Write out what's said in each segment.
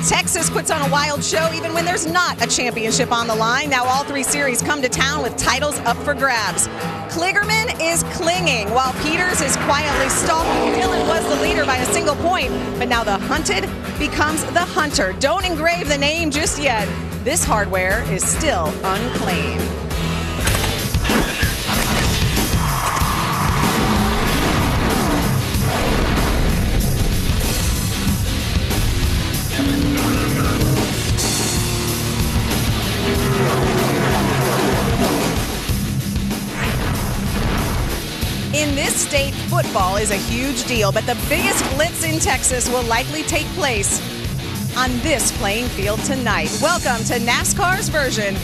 Texas puts on a wild show even when there's not a championship on the line. Now all three series come to town with titles up for grabs. Kligerman is clinging while Peters is quietly stalking. Dillon was the leader by a single point, but now the hunted becomes the hunter. Don't engrave the name just yet. This hardware is still unclaimed. In this state, football is a huge deal, but the biggest blitz in Texas will likely take place on this playing field tonight. Welcome to NASCAR's version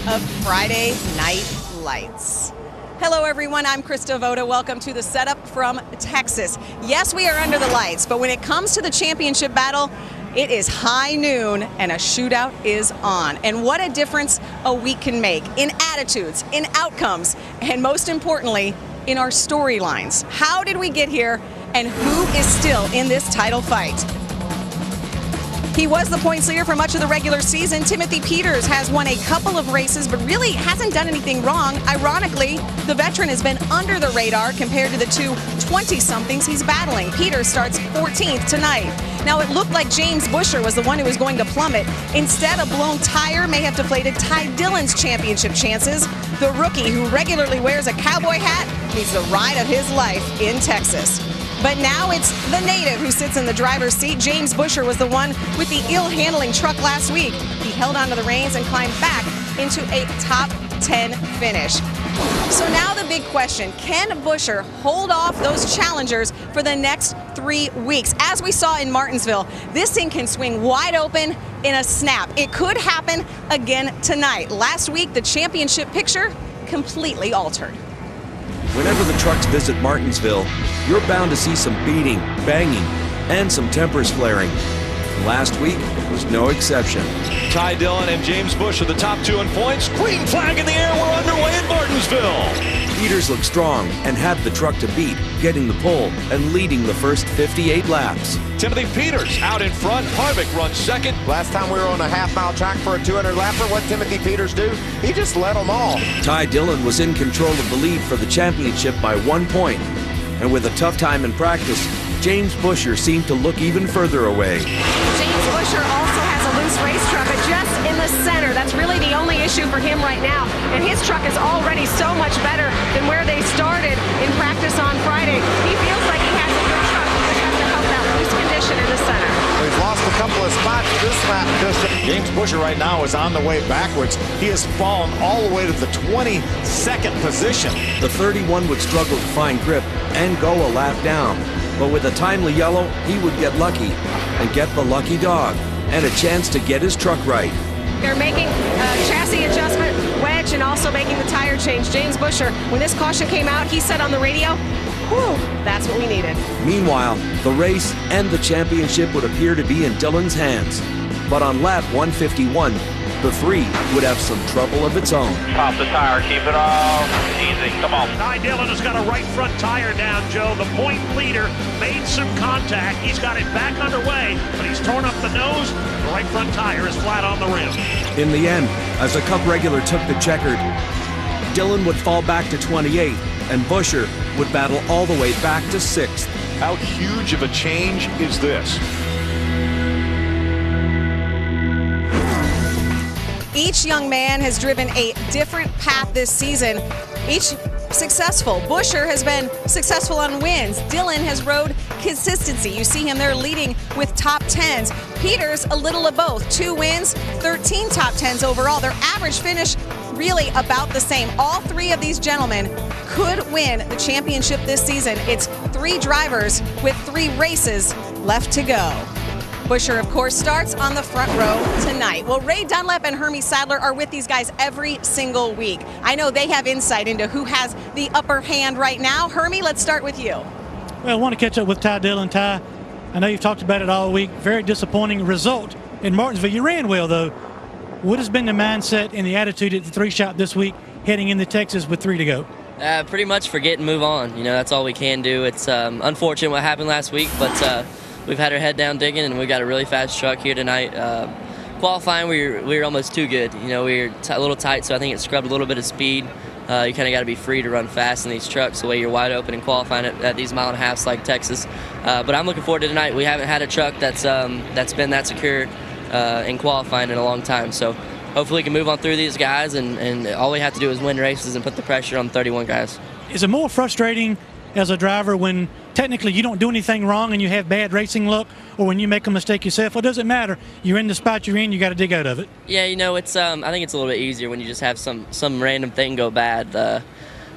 of Friday Night Lights. Hello everyone, I'm Krista Voda. Welcome to the setup from Texas. Yes, we are under the lights, but when it comes to the championship battle, it is high noon and a shootout is on. And what a difference a week can make in attitudes, in outcomes, and most importantly, in our storylines. How did we get here, and who is still in this title fight? He was the points leader for much of the regular season. Timothy Peters has won a couple of races, but really hasn't done anything wrong. Ironically, the veteran has been under the radar compared to the two 20-somethings he's battling. Peters starts 14th tonight. Now, it looked like James Busher was the one who was going to plummet. Instead, a blown tire may have deflated Ty Dillon's championship chances. The rookie, who regularly wears a cowboy hat, needs the ride of his life in Texas. But now it's the native who sits in the driver's seat. James Busher was the one with the ill-handling truck last week. He held onto the reins and climbed back into a top 10 finish. So now the big question, can Busher hold off those challengers for the next 3 weeks? As we saw in Martinsville, this thing can swing wide open in a snap. It could happen again tonight. Last week, the championship picture completely altered. Whenever the trucks visit Martinsville, you're bound to see some beating, banging, and some tempers flaring. Last week was no exception. Ty Dillon and James Bush are the top two in points. Green flag in the air. We're underway at Martinsville. Peters looked strong and had the truck to beat, getting the pole and leading the first 58 laps. Timothy Peters out in front. Harvick runs second. Last time we were on a half-mile track for a 200-lapper, what Timothy Peters do? He just let them all. Ty Dillon was in control of the lead for the championship by 1 point. And with a tough time in practice, James Busher seemed to look even further away. James Busher also has a loose race truck, but just in the center. That's really the only issue for him right now. And his truck is already so much better than where they started in practice on Friday. He feels like he has a good truck. He just has to help that loose condition in the center. We've lost a couple of spots this lap. James Busher right now is on the way backwards. He has fallen all the way to the 22nd position. The 31 would struggle to find grip and go a lap down. But with a timely yellow, he would get lucky and get the lucky dog and a chance to get his truck right. They're making a chassis adjustment, wedge, and also making the tire change. James Busher, when this caution came out, he said on the radio, whew, that's what we needed. Meanwhile, the race and the championship would appear to be in Dillon's hands. But on lap 151, the three would have some trouble of its own. Pop the tire, keep it off, easy, come on. Ty Dillon has got a right front tire down, Joe. The point leader made some contact. He's got it back underway, but he's torn up the nose. The right front tire is flat on the rim. In the end, as the Cup regular took the checkered, Dillon would fall back to 28th, and Busher would battle all the way back to 6th. How huge of a change is this? Each young man has driven a different path this season, each successful. Busher has been successful on wins. Dillon has rode consistency. You see him there leading with top 10s. Peters, a little of both. 2 wins, 13 top 10s overall. Their average finish really about the same. All three of these gentlemen could win the championship this season. It's 3 drivers with 3 races left to go. Busher, of course, starts on the front row tonight. Well, Ray Dunlap and Hermie Sadler are with these guys every single week. I know they have insight into who has the upper hand right now. Hermie, let's start with you. Well, I want to catch up with Ty Dillon. Ty, I know you've talked about it all week. Very disappointing result in Martinsville. You ran well, though. What has been the mindset and the attitude at the 3-shop this week heading into Texas with 3 to go? Pretty much forget and move on. You know, that's all we can do. It's unfortunate what happened last week, but we've had our head down digging, and we've got a really fast truck here tonight. Qualifying, we were almost too good. You know, we were a little tight, so I think it scrubbed a little bit of speed. You kind of got to be free to run fast in these trucks, the way you're wide open and qualifying at these 1.5 miles like Texas. But I'm looking forward to tonight. We haven't had a truck that's been that secure in qualifying in a long time. So hopefully we can move on through these guys, and all we have to do is win races and put the pressure on 31 guys. Is it more frustrating as a driver when technically you don't do anything wrong and you have bad racing luck, or when you make a mistake yourself? Well, it doesn't matter. You're in the spot you're in, you got to dig out of it. Yeah, you know, it's I think it's a little bit easier when you just have some random thing go bad,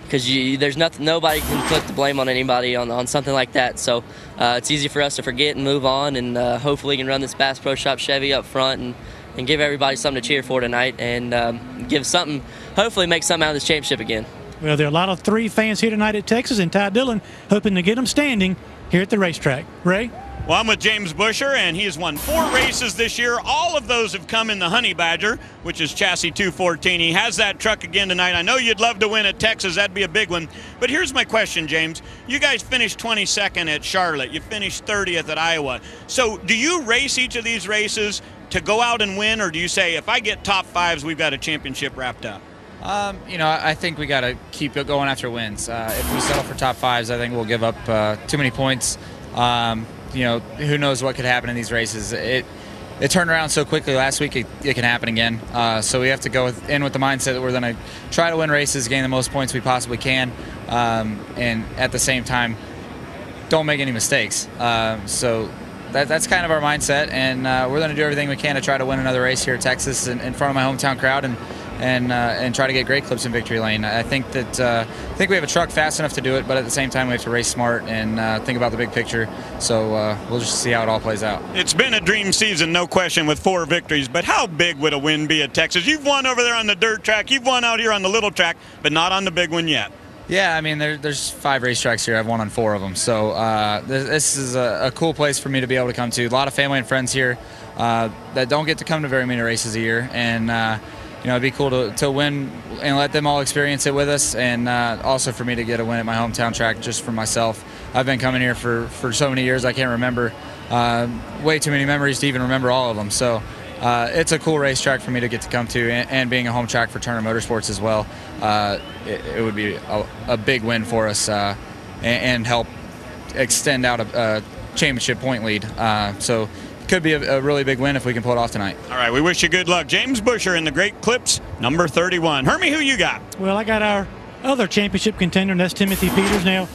because there's nothing, nobody can put the blame on anybody on something like that. So it's easy for us to forget and move on, and hopefully we can run this Bass Pro Shop Chevy up front and give everybody something to cheer for tonight, and hopefully make something out of this championship again. Well, there are a lot of 3 fans here tonight at Texas, and Ty Dillon hoping to get them standing here at the racetrack. Ray? Well, I'm with James Busher, and he has won 4 races this year. All of those have come in the Honey Badger, which is chassis 214. He has that truck again tonight. I know you'd love to win at Texas. That'd be a big one. But here's my question, James. You guys finished 22nd at Charlotte. You finished 30th at Iowa. So do you race each of these races to go out and win, or do you say, if I get top 5s, we've got a championship wrapped up? You know, I think we got to keep going after wins. If we settle for top 5s, I think we'll give up too many points. You know, who knows what could happen in these races. It turned around so quickly last week, it can happen again. So we have to go in with the mindset that we're going to try to win races, gain the most points we possibly can, and at the same time, don't make any mistakes. So that's kind of our mindset, and we're going to do everything we can to try to win another race here at Texas in front of my hometown crowd, and try to get great clips in victory lane. I think we have a truck fast enough to do it, but at the same time we have to race smart and think about the big picture. So we'll just see how it all plays out. It's been a dream season, no question, with 4 victories, but how big would a win be at Texas? You've won over there on the dirt track, you've won out here on the little track, but not on the big one yet. Yeah, I mean, there's 5 racetracks here. I've won on 4 of them. So this is a cool place for me to be able to come to. A lot of family and friends here that don't get to come to very many races a year, and you know, it'd be cool to win and let them all experience it with us, and also for me to get a win at my hometown track just for myself. I've been coming here for so many years I can't remember, way too many memories to even remember all of them. So it's a cool racetrack for me to get to come to, and being a home track for Turner Motorsports as well. It would be a big win for us and help extend out a championship point lead. So could be a really big win if we can pull it off tonight. All right, we wish you good luck. James Busher in the Great Clips, number 31. Hermie, who you got? Well, I got our other championship contender, and that's Timothy Peters. Now,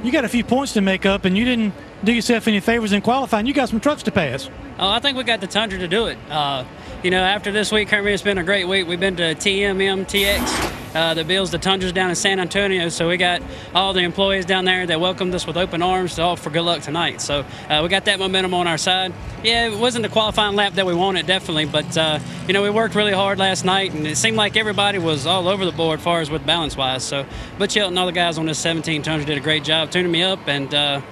you got a few points to make up, and you didn't do yourself any favors in qualifying. You got some trucks to pass. Oh, I think we got the Tundra to do it. You know, after this week, Hermie, it's been a great week. We've been to TMMTX that builds the Tundras down in San Antonio. So we got all the employees down there that welcomed us with open arms, all for good luck tonight. So we got that momentum on our side. Yeah, it wasn't the qualifying lap that we wanted, definitely, but you know, we worked really hard last night, and it seemed like everybody was all over the board as far as with balance-wise. So Butch Hilton and all the guys on this 17 Tundra did a great job tuning me up and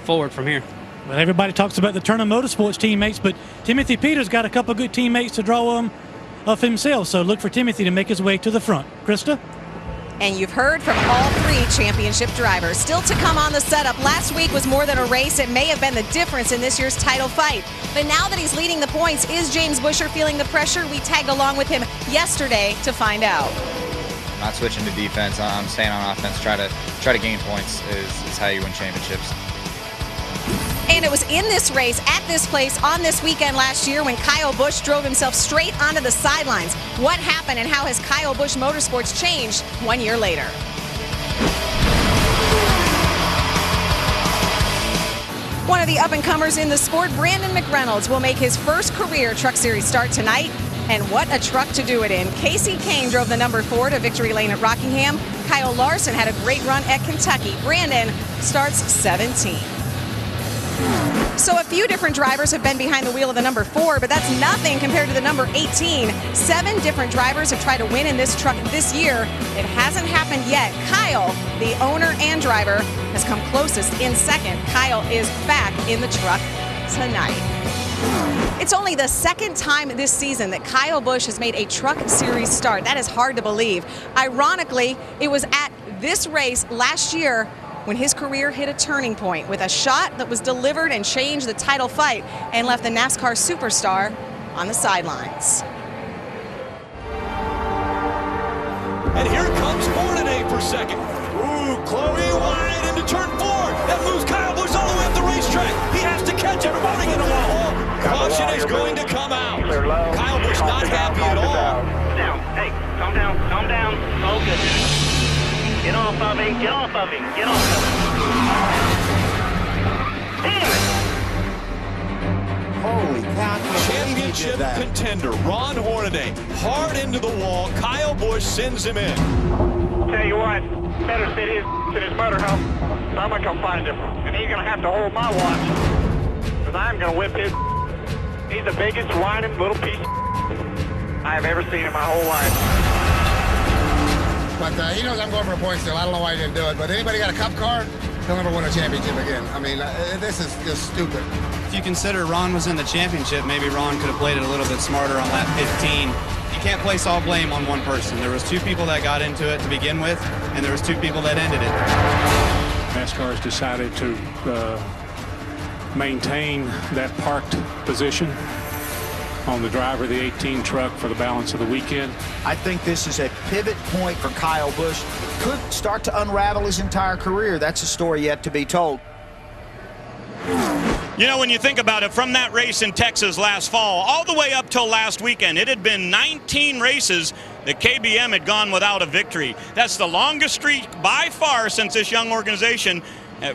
forward from here. Well, everybody talks about the Turner Motorsports teammates, but Timothy Peters got a couple good teammates to draw of himself, so look for Timothy to make his way to the front. Krista? And you've heard from all 3 championship drivers. Still to come on the setup. Last week was more than a race. It may have been the difference in this year's title fight. But now that he's leading the points, is James Busher feeling the pressure? We tagged along with him yesterday to find out. I'm not switching to defense. I'm staying on offense. Try to gain points is how you win championships. And it was in this race, at this place, on this weekend last year when Kyle Busch drove himself straight onto the sidelines. What happened and how has Kyle Busch Motorsports changed 1 year later? One of the up-and-comers in the sport, Brandon McReynolds, will make his first career Truck Series start tonight. And what a truck to do it in. Casey Kane drove the number 4 to victory lane at Rockingham. Kyle Larson had a great run at Kentucky. Brandon starts 17. So a few different drivers have been behind the wheel of the number 4, but that's nothing compared to the number 18. 7 different drivers have tried to win in this truck this year. It hasn't happened yet. Kyle, the owner and driver, has come closest in second. Kyle is back in the truck tonight. It's only the 2nd time this season that Kyle Busch has made a Truck Series start. That is hard to believe. Ironically, it was at this race last year when his career hit a turning point with a shot that was delivered and changed the title fight and left the NASCAR superstar on the sidelines. And here comes Hornaday for second. Ooh, Chloe wide into turn 4. That moves Kyle Busch all the way up the racetrack. He has to catch it. Running in the wall. Caution is going to come out. Kyle Busch not happy at all. Down. Hey, calm down. Calm down. Focus. Get off of him. Get off of him. Get off of him. Damn it. Holy cow. Championship contender Ron Hornaday hard into the wall. Kyle Busch sends him in. Tell you what, better sit his in his motorhome. So I'm gonna come find him, and he's gonna have to hold my watch, because I'm gonna whip his. He's the biggest whining little piece I have ever seen in my whole life. But he knows I'm going for a point still. I don't know why he didn't do it. But anybody got a cup car, he'll never win a championship again. I mean, this is just stupid. If you consider Ron was in the championship, maybe Ron could have played it a little bit smarter on lap 15. You can't place all blame on one person. There was 2 people that got into it to begin with, and there was 2 people that ended it. NASCAR has decided to maintain that parked position on the driver of the 18 truck for the balance of the weekend. I think this is a pivot point for Kyle Busch. Could start to unravel his entire career. That's a story yet to be told. You know, when you think about it, from that race in Texas last fall all the way up till last weekend, it had been 19 races that KBM had gone without a victory. That's the longest streak by far since this young organization.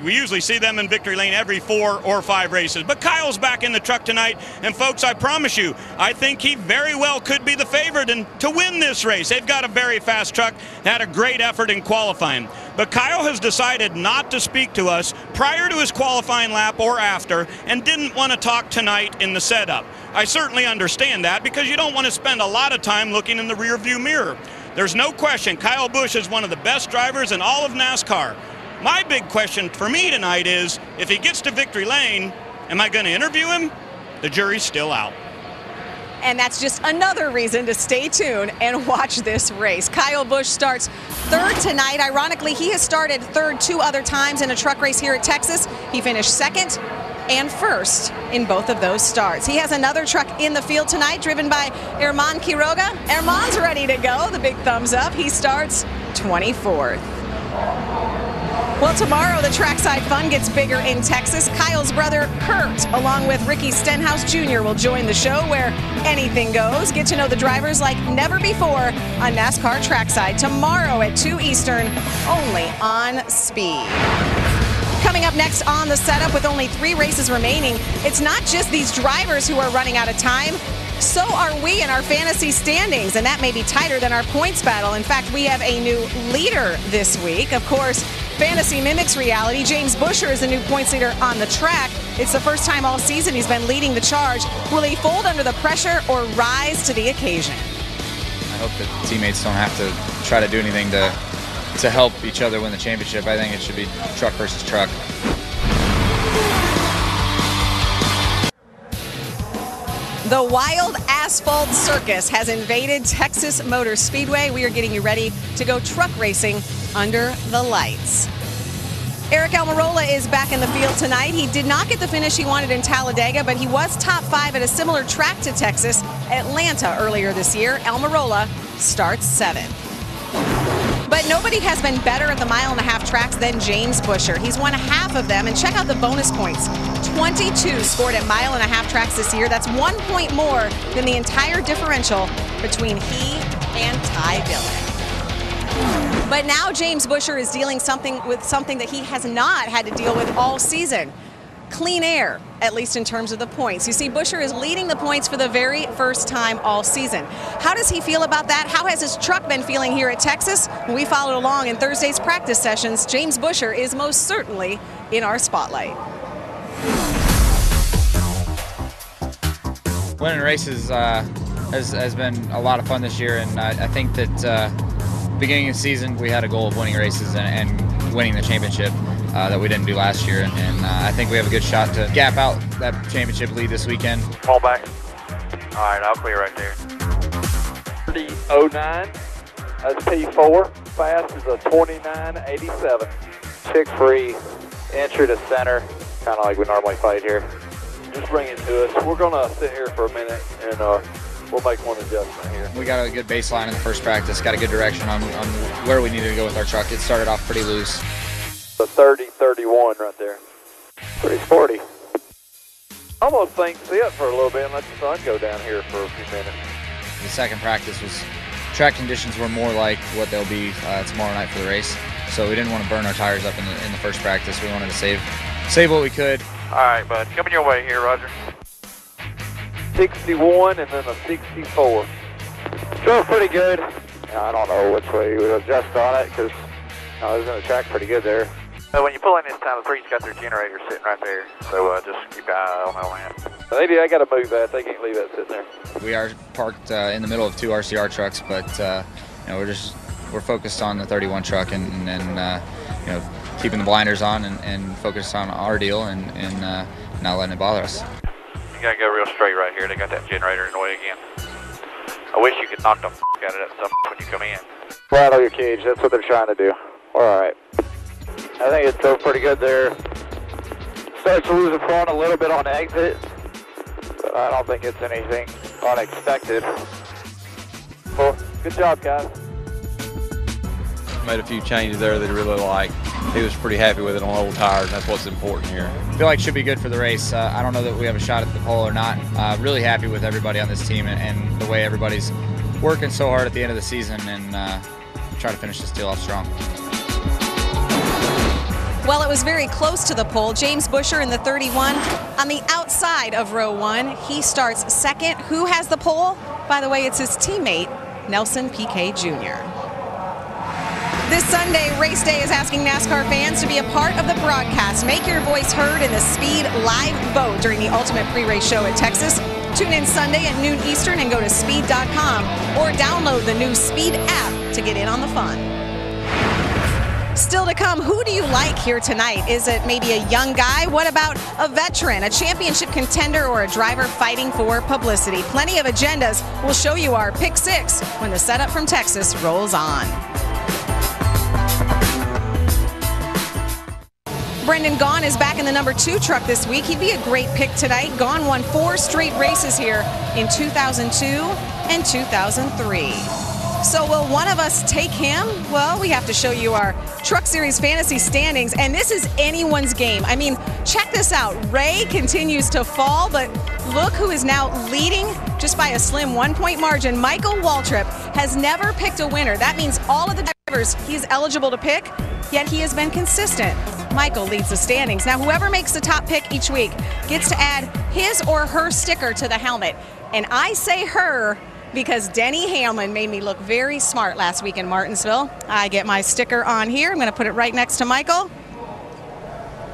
We usually see them in victory lane every 4 or 5 races. But Kyle's back in the truck tonight, and folks, I promise you, I think he very well could be the favorite to win this race. They've got a very fast truck, had a great effort in qualifying. But Kyle has decided not to speak to us prior to his qualifying lap or after, and didn't want to talk tonight in the setup. I certainly understand that, because you don't want to spend a lot of time looking in the rearview mirror. There's no question Kyle Busch is one of the best drivers in all of NASCAR. My big question for me tonight is, if he gets to victory lane, am I going to interview him? The jury's still out. And that's just another reason to stay tuned and watch this race. Kyle Busch starts 3rd tonight. Ironically, he has started 3rd 2 other times in a truck race here at Texas. He finished 2nd and 1st in both of those starts. He has another truck in the field tonight, driven by Herman Quiroga. Herman's ready to go. The big thumbs up. He starts 24th. Well, tomorrow the trackside fun gets bigger in Texas. Kyle's brother Kurt, along with Ricky Stenhouse Jr., will join the show where anything goes. Get to know the drivers like never before on NASCAR Trackside tomorrow at 2 Eastern, only on Speed. Coming up next on the setup, with only 3 races remaining, it's not just these drivers who are running out of time. So are we in our fantasy standings, and that may be tighter than our points battle. In fact, we have a new leader this week. Of course, fantasy mimics reality. James Buescher is the new points leader on the track. It's the first time all season he's been leading the charge. Will he fold under the pressure or rise to the occasion? I hope that teammates don't have to try to do anything to help each other win the championship. I think it should be truck versus truck. The wild asphalt circus has invaded Texas Motor Speedway. We are getting you ready to go truck racing under the lights. Eric Almirola is back in the field tonight. He did not get the finish he wanted in Talladega, but he was top 5 at a similar track to Texas, Atlanta, earlier this year. Almirola starts 7th. But nobody has been better at the mile-and-a-half tracks than James Buescher. He's won half of them, and check out the bonus points. 22 scored at mile-and-a-half tracks this year. That's 1 point more than the entire differential between he and Ty Dillon. But now James Buescher is dealing with something that he has not had to deal with all season. Clean air, at least in terms of the points. You see, Buescher is leading the points for the very first time all season. How does he feel about that? How has his truck been feeling here at Texas? When we followed along in Thursday's practice sessions, James Buescher is most certainly in our spotlight. Winning races has been a lot of fun this year, and I think that beginning of the season we had a goal of winning races and winning the championship. That we didn't do last year, and I think we have a good shot to gap out that championship lead this weekend. Fall back. All right, I'll clear right there. 30.09. That's P4. Fast is a 29.87. Stick free, entry to center, kind of like we normally fight here. Just bring it to us. We're going to sit here for a minute, and we'll make one adjustment here. We got a good baseline in the first practice, got a good direction on where we needed to go with our truck. It started off pretty loose. The 30-31 right there. Pretty sporty. Almost think sit for a little bit and let the sun go down here for a few minutes. The second practice was, track conditions were more like what they'll be tomorrow night for the race. So we didn't want to burn our tires up in the first practice. We wanted to save what we could. All right, bud. Coming your way here, Roger. 61 and then a 64. Drove pretty good. I don't know which way you would adjust on it because I was going to track pretty good there. So when you pull in this time, the three's got their generator sitting right there. So just keep an eye on that land. I got to move that. They can't leave that sitting there. We are parked in the middle of 2 RCR trucks, but we're focused on the 31 truck and keeping the blinders on and focused on our deal and not letting it bother us. You got to go real straight right here. They got that generator in the way again. I wish you could knock the out of that stuff when you come in. Rattle your cage. That's what they're trying to do. All right. I think it drove pretty good there. Starts to lose the front a little bit on exit, but I don't think it's anything unexpected. Well, good job, guys. Made a few changes there that he really liked. He was pretty happy with it on old tires, and that's what's important here. I feel like it should be good for the race. I don't know that we have a shot at the pole or not. Really happy with everybody on this team and the way everybody's working so hard at the end of the season and try to finish this deal off strong. Well, it was very close to the pole. James Busher in the 31 on the outside of row 1. He starts second. Who has the pole? By the way, it's his teammate, Nelson Piquet Jr. This Sunday, Race Day is asking NASCAR fans to be a part of the broadcast. Make your voice heard in the Speed Live vote during the Ultimate Pre-Race Show at Texas. Tune in Sunday at noon Eastern and go to speed.com or download the new Speed app to get in on the fun. Still to come, who do you like here tonight? Is it maybe a young guy? What about a veteran, a championship contender, or a driver fighting for publicity? Plenty of agendas. We'll show you our Pick 6 when the setup from Texas rolls on. Brendan Gaughan is back in the number 2 truck this week. He'd be a great pick tonight. Gaughan won 4 straight races here in 2002 and 2003. So will one of us take him? Well, we have to show you our Truck Series fantasy standings, and this is anyone's game. I mean, check this out. Ray continues to fall, but look who is now leading just by a slim 1-point margin. Michael Waltrip has never picked a winner. That means all of the drivers he's eligible to pick, yet he has been consistent. Michael leads the standings. Now, whoever makes the top pick each week gets to add his or her sticker to the helmet. And I say her because Denny Hamlin made me look very smart last week in Martinsville. I get my sticker on here. I'm going to put it right next to Michael.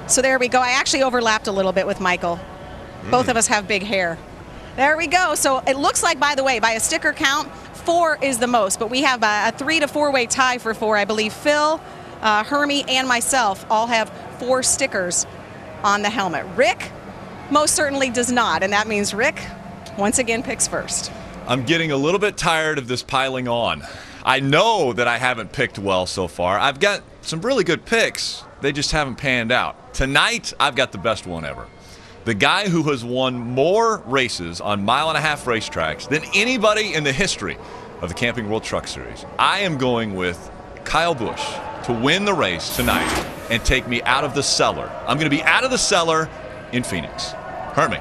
So there we go. I actually overlapped a little bit with Michael. Both of us have big hair. There we go. So it looks like, by the way, by a sticker count, 4 is the most. But we have a 3 to 4-way tie for 4. I believe Phil, Hermie, and myself all have 4 stickers on the helmet. Rick most certainly does not. And that means Rick, once again, picks first. I'm getting a little bit tired of this piling on. I know that I haven't picked well so far. I've got some really good picks. They just haven't panned out. Tonight, I've got the best one ever. The guy who has won more races on 1.5-mile racetracks than anybody in the history of the Camping World Truck Series. I am going with Kyle Busch to win the race tonight and take me out of the cellar. I'm going to be out of the cellar in Phoenix. Hurt me.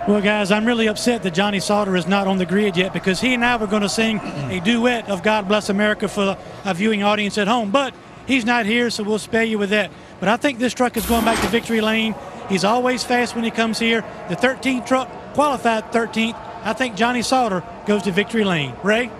Well, guys, I'm really upset that Johnny Sauter is not on the grid yet because he and I were going to sing a duet of God Bless America for a viewing audience at home. But he's not here, so we'll spare you with that. But I think this truck is going back to victory lane. He's always fast when he comes here. The 13th truck qualified 13th. I think Johnny Sauter goes to victory lane. Ray?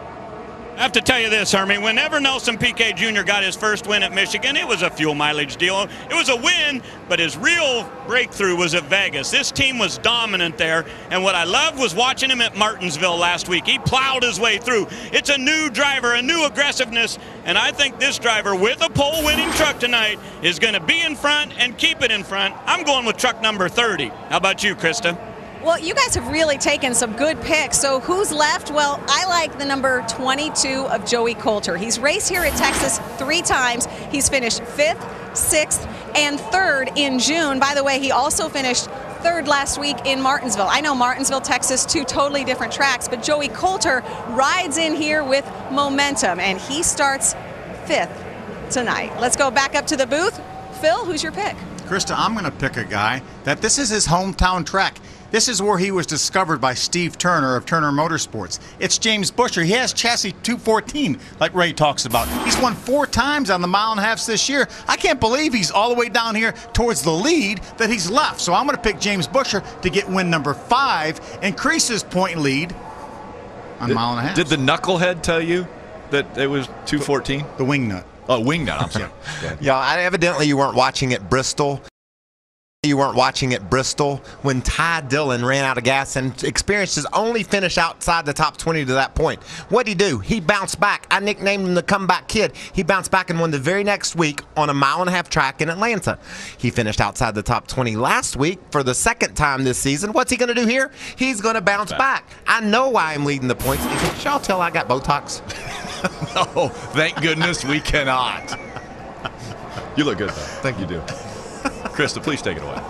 I have to tell you this, Hermie. Whenever Nelson Piquet Jr. got his first win at Michigan, it was a fuel mileage deal. It was a win, but his real breakthrough was at Vegas. This team was dominant there, and what I loved was watching him at Martinsville last week. He plowed his way through. It's a new driver, a new aggressiveness, and I think this driver with a pole-winning truck tonight is going to be in front and keep it in front. I'm going with truck number 30. How about you, Krista? Well, you guys have really taken some good picks. So who's left? Well, I like the number 22 of Joey Coulter. He's raced here at Texas 3 times. He's finished 5th, 6th, and 3rd in June. By the way, he also finished 3rd last week in Martinsville. I know Martinsville, Texas, 2 totally different tracks, but Joey Coulter rides in here with momentum, and he starts 5th tonight. Let's go back up to the booth. Phil, who's your pick? Krista, I'm going to pick a guy that this is his hometown track. This is where he was discovered by Steve Turner of Turner Motorsports. It's James Busher. He has chassis 214, like Ray talks about. He's won 4 times on the mile and a half this year. I can't believe he's all the way down here towards the lead that he's left. So I'm going to pick James Busher to get win number 5, increase his point lead on mile and a half. Did the knucklehead tell you that it was 214? The wingnut. Oh, wingnut. I'm sorry. Yeah, evidently you weren't watching at Bristol. You weren't watching at Bristol when Ty Dillon ran out of gas and experienced his only finish outside the top 20 to that point. What'd he do? He bounced back. I nicknamed him the comeback kid. He bounced back and won the very next week on a mile and a half track in Atlanta. He finished outside the top 20 last week for the 2nd time this season. What's he going to do here? He's going to bounce back. I know why I'm leading the points. Can y'all tell I got Botox? No, thank goodness we cannot. You look good, though. Thank you, do. Krista, please take it away.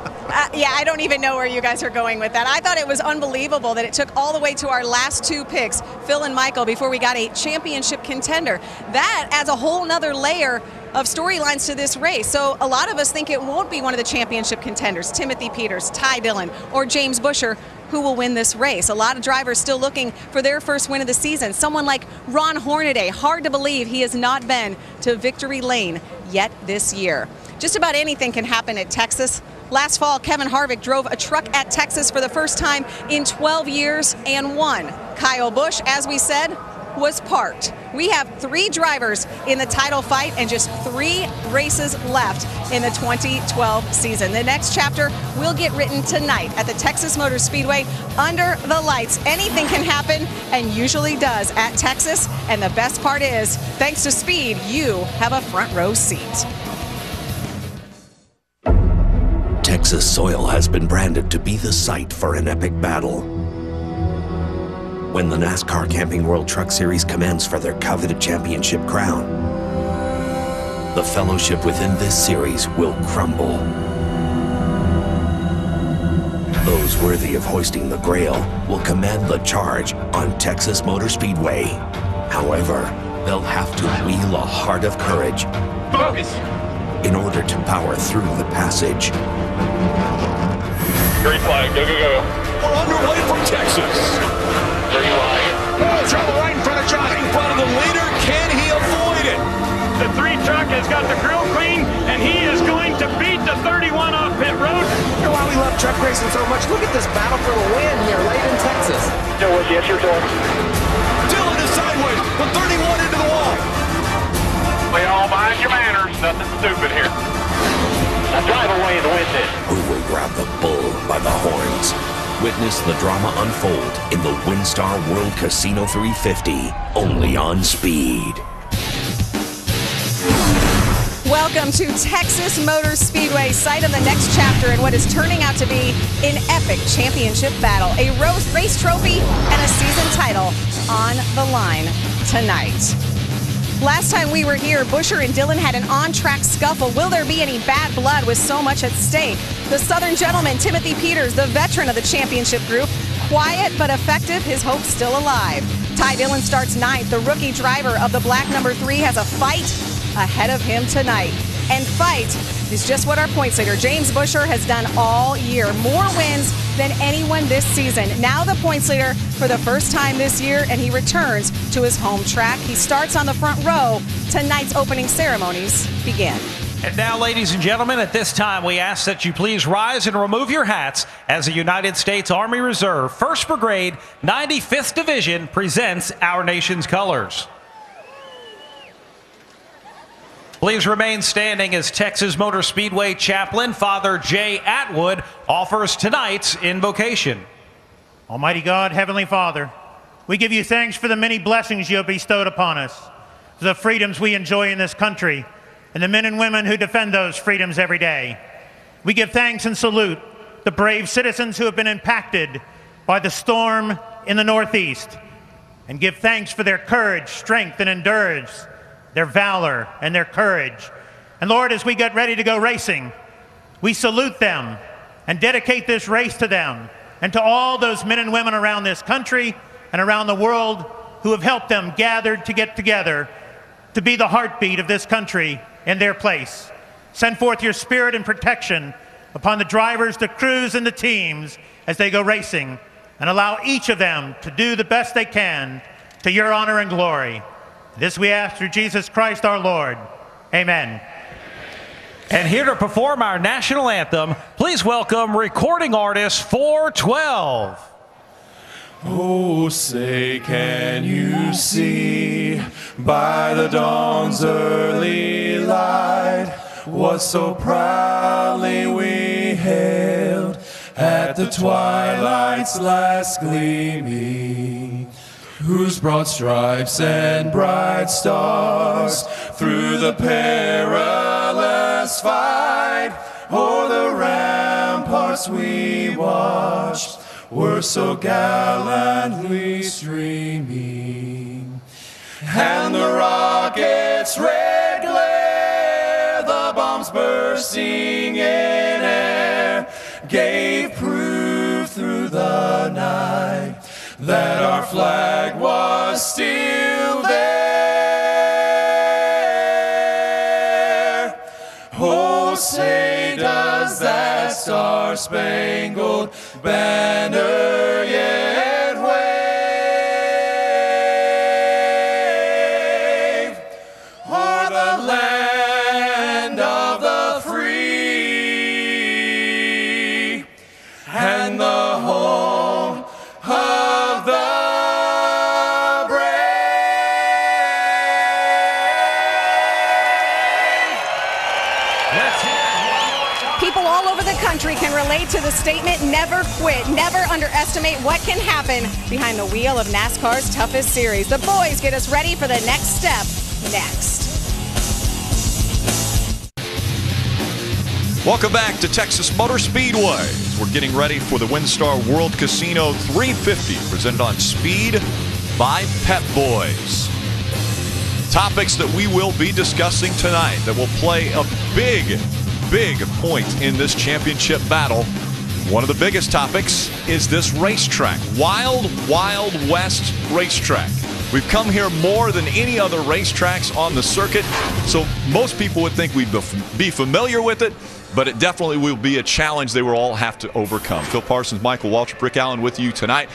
Yeah, I don't even know where you guys are going with that. I thought it was unbelievable that it took all the way to our last 2 picks, Phil and Michael, before we got a championship contender. That adds a whole nother layer of storylines to this race. So a lot of us think it won't be one of the championship contenders, Timothy Peters, Ty Dillon, or James Busher, who will win this race. A lot of drivers still looking for their first win of the season. Someone like Ron Hornaday, hard to believe he has not been to victory lane yet this year. Just about anything can happen at Texas. Last fall, Kevin Harvick drove a truck at Texas for the first time in 12 years and won. Kyle Busch, as we said, was parked. We have 3 drivers in the title fight and just 3 races left in the 2012 season. The next chapter will get written tonight at the Texas Motor Speedway under the lights. Anything can happen, and usually does at Texas. And the best part is, thanks to speed, you have a front row seat. Texas soil has been branded to be the site for an epic battle. When the NASCAR Camping World Truck Series commands for their coveted championship crown, the fellowship within this series will crumble. Those worthy of hoisting the Grail will command the charge on Texas Motor Speedway. However, they'll have to wheel a heart of courage. Focus! In order to power through the passage. Green flag, go, go, go. We're underway from Texas. Green flag. Oh, trouble right in front of Johnny. In front of the leader, can he avoid it? The 3 truck has got the grill clean, and he is going to beat the 31 off pit road. You know why we love truck racing so much? Look at this battle for the win here late in Texas. Yes, you're doing. Dillon is sideways, with 31 into the wall. We all mind your manners. Nothing stupid here. Now drive away and win this. Who will grab the bull by the horns? Witness the drama unfold in the WinStar World Casino 350, only on Speed. Welcome to Texas Motor Speedway, site of the next chapter in what is turning out to be an epic championship battle. A race trophy and a season title on the line tonight. Last time we were here, Busher and Dillon had an on-track scuffle. Will there be any bad blood with so much at stake? The Southern gentleman, Timothy Peters, the veteran of the championship group, quiet but effective, his hope still alive. Ty Dillon starts 9th. The rookie driver of the black number 3 has a fight ahead of him tonight. And fight is just what our points leader, James Busher, has done all year. More wins than anyone this season. Now the points leader for the first time this year, and he returns to his home track. He starts on the front row. Tonight's opening ceremonies begin. And now, ladies and gentlemen, at this time, we ask that you please rise and remove your hats as the United States Army Reserve 1st Brigade, 95th Division presents our nation's colors. Please remain standing as Texas Motor Speedway Chaplain Father Jay Atwood offers tonight's invocation. Almighty God, Heavenly Father, we give you thanks for the many blessings you have bestowed upon us, for the freedoms we enjoy in this country, and the men and women who defend those freedoms every day. We give thanks and salute the brave citizens who have been impacted by the storm in the Northeast, and give thanks for their courage, strength, and endurance, their valor and their courage. And Lord, as we get ready to go racing, we salute them and dedicate this race to them and to all those men and women around this country and around the world who have helped them gathered to get together to be the heartbeat of this country in their place. Send forth your spirit and protection upon the drivers, the crews, and the teams as they go racing, and allow each of them to do the best they can to your honor and glory. This we ask through Jesus Christ our Lord. Amen. And here to perform our national anthem, please welcome recording artist 412. Oh, say, can you see by the dawn's early light what so proudly we hailed at the twilight's last gleaming, whose broad stripes and bright stars through the perilous fight o'er the ramparts we watched were so gallantly streaming, and the rocket's red glare, the bombs bursting in air, gave proof through the night that our flag was still there. Oh, say, does that star-spangled banner yet wave o'er the land of the free and the home of the People all over the country can relate to the statement, never quit, never underestimate what can happen behind the wheel of NASCAR's toughest series. The boys get us ready for the next step next. Welcome back to Texas Motor Speedway. We're getting ready for the WinStar World Casino 350, presented on Speed by Pep Boys. Topics that we will be discussing tonight that will play a big point in this championship battle. One of the biggest topics is this racetrack. Wild West racetrack. We've come here more than any other racetracks on the circuit, so most people would think we'd be familiar with it, but it definitely will be a challenge they will all have to overcome. Phil Parsons, Michael Waltrip, Rick Allen with you tonight.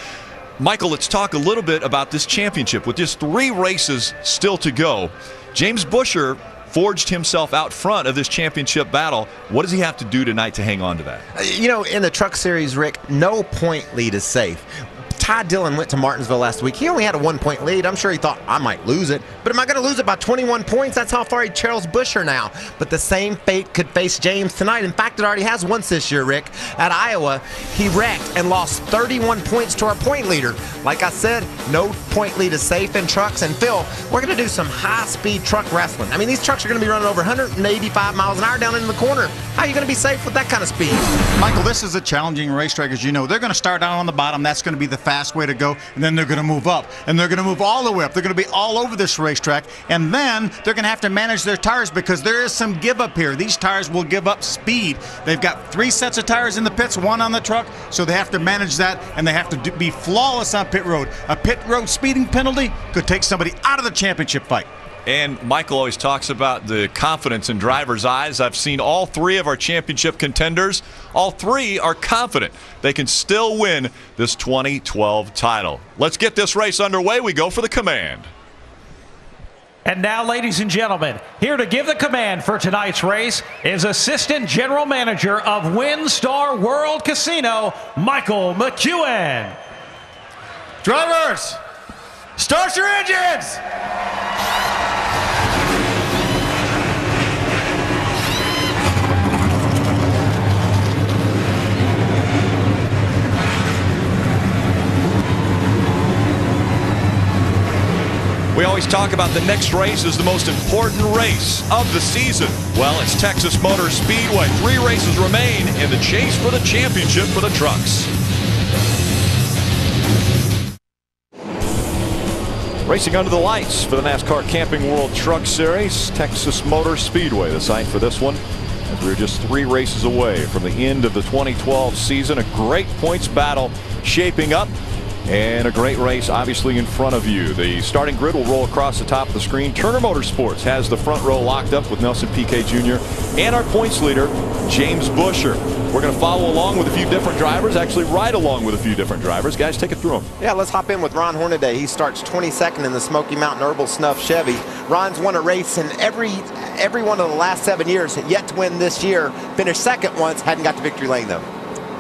Michael, let's talk a little bit about this championship. With just 3 races still to go, James Buscher forged himself out front of this championship battle. What does he have to do tonight to hang on to that? You know, in the Truck Series, Rick, no point lead is safe. Ty Dillon went to Martinsville last week. He only had a 1-point lead. I'm sure he thought, I might lose it. But am I going to lose it by 21 points? That's how far he trails Buscher now. But the same fate could face James tonight. In fact, it already has once this year, Rick. At Iowa, he wrecked and lost 31 points to our point leader. Like I said, no point lead is safe in trucks. And Phil, we're going to do some high-speed truck wrestling. I mean, these trucks are going to be running over 185 miles an hour down in the corner. How are you going to be safe with that kind of speed? Michael, this is a challenging racetrack, as you know. They're going to start out on the bottom. That's going to be the fast way to go, and then they're going to move up, and they're going to move all the way up. They're going to be all over this racetrack, and then they're going to have to manage their tires because there is some give up here. These tires will give up speed. They've got 3 sets of tires in the pits, 1 on the truck, so they have to manage that, and they have to be flawless on pit road. A pit road speeding penalty could take somebody out of the championship fight. And Michael always talks about the confidence in drivers' eyes. I've seen all 3 of our championship contenders. All 3 are confident they can still win this 2012 title. Let's get this race underway. We go for the command. And now, ladies and gentlemen, here to give the command for tonight's race is Assistant General Manager of WinStar World Casino, Michael McEwen. Drivers, start your engines! We always talk about the next race is the most important race of the season. Well, it's Texas Motor Speedway. 3 races remain in the chase for the championship for the trucks. Racing under the lights for the NASCAR Camping World Truck Series, Texas Motor Speedway, the site for this one. As we're just 3 races away from the end of the 2012 season, a great points battle shaping up. And a great race obviously in front of you. The starting grid will roll across the top of the screen. Turner Motorsports has the front row locked up with Nelson Piquet Jr. and our points leader, James Busher. We're going to follow along with a few different drivers, actually ride along with a few different drivers. Guys, take it through them. Yeah, let's hop in with Ron Hornaday. He starts 22nd in the Smoky Mountain Herbal Snuff Chevy. Ron's won a race in every one of the last 7 years, yet to win this year. Finished second once, hadn't got to victory lane though.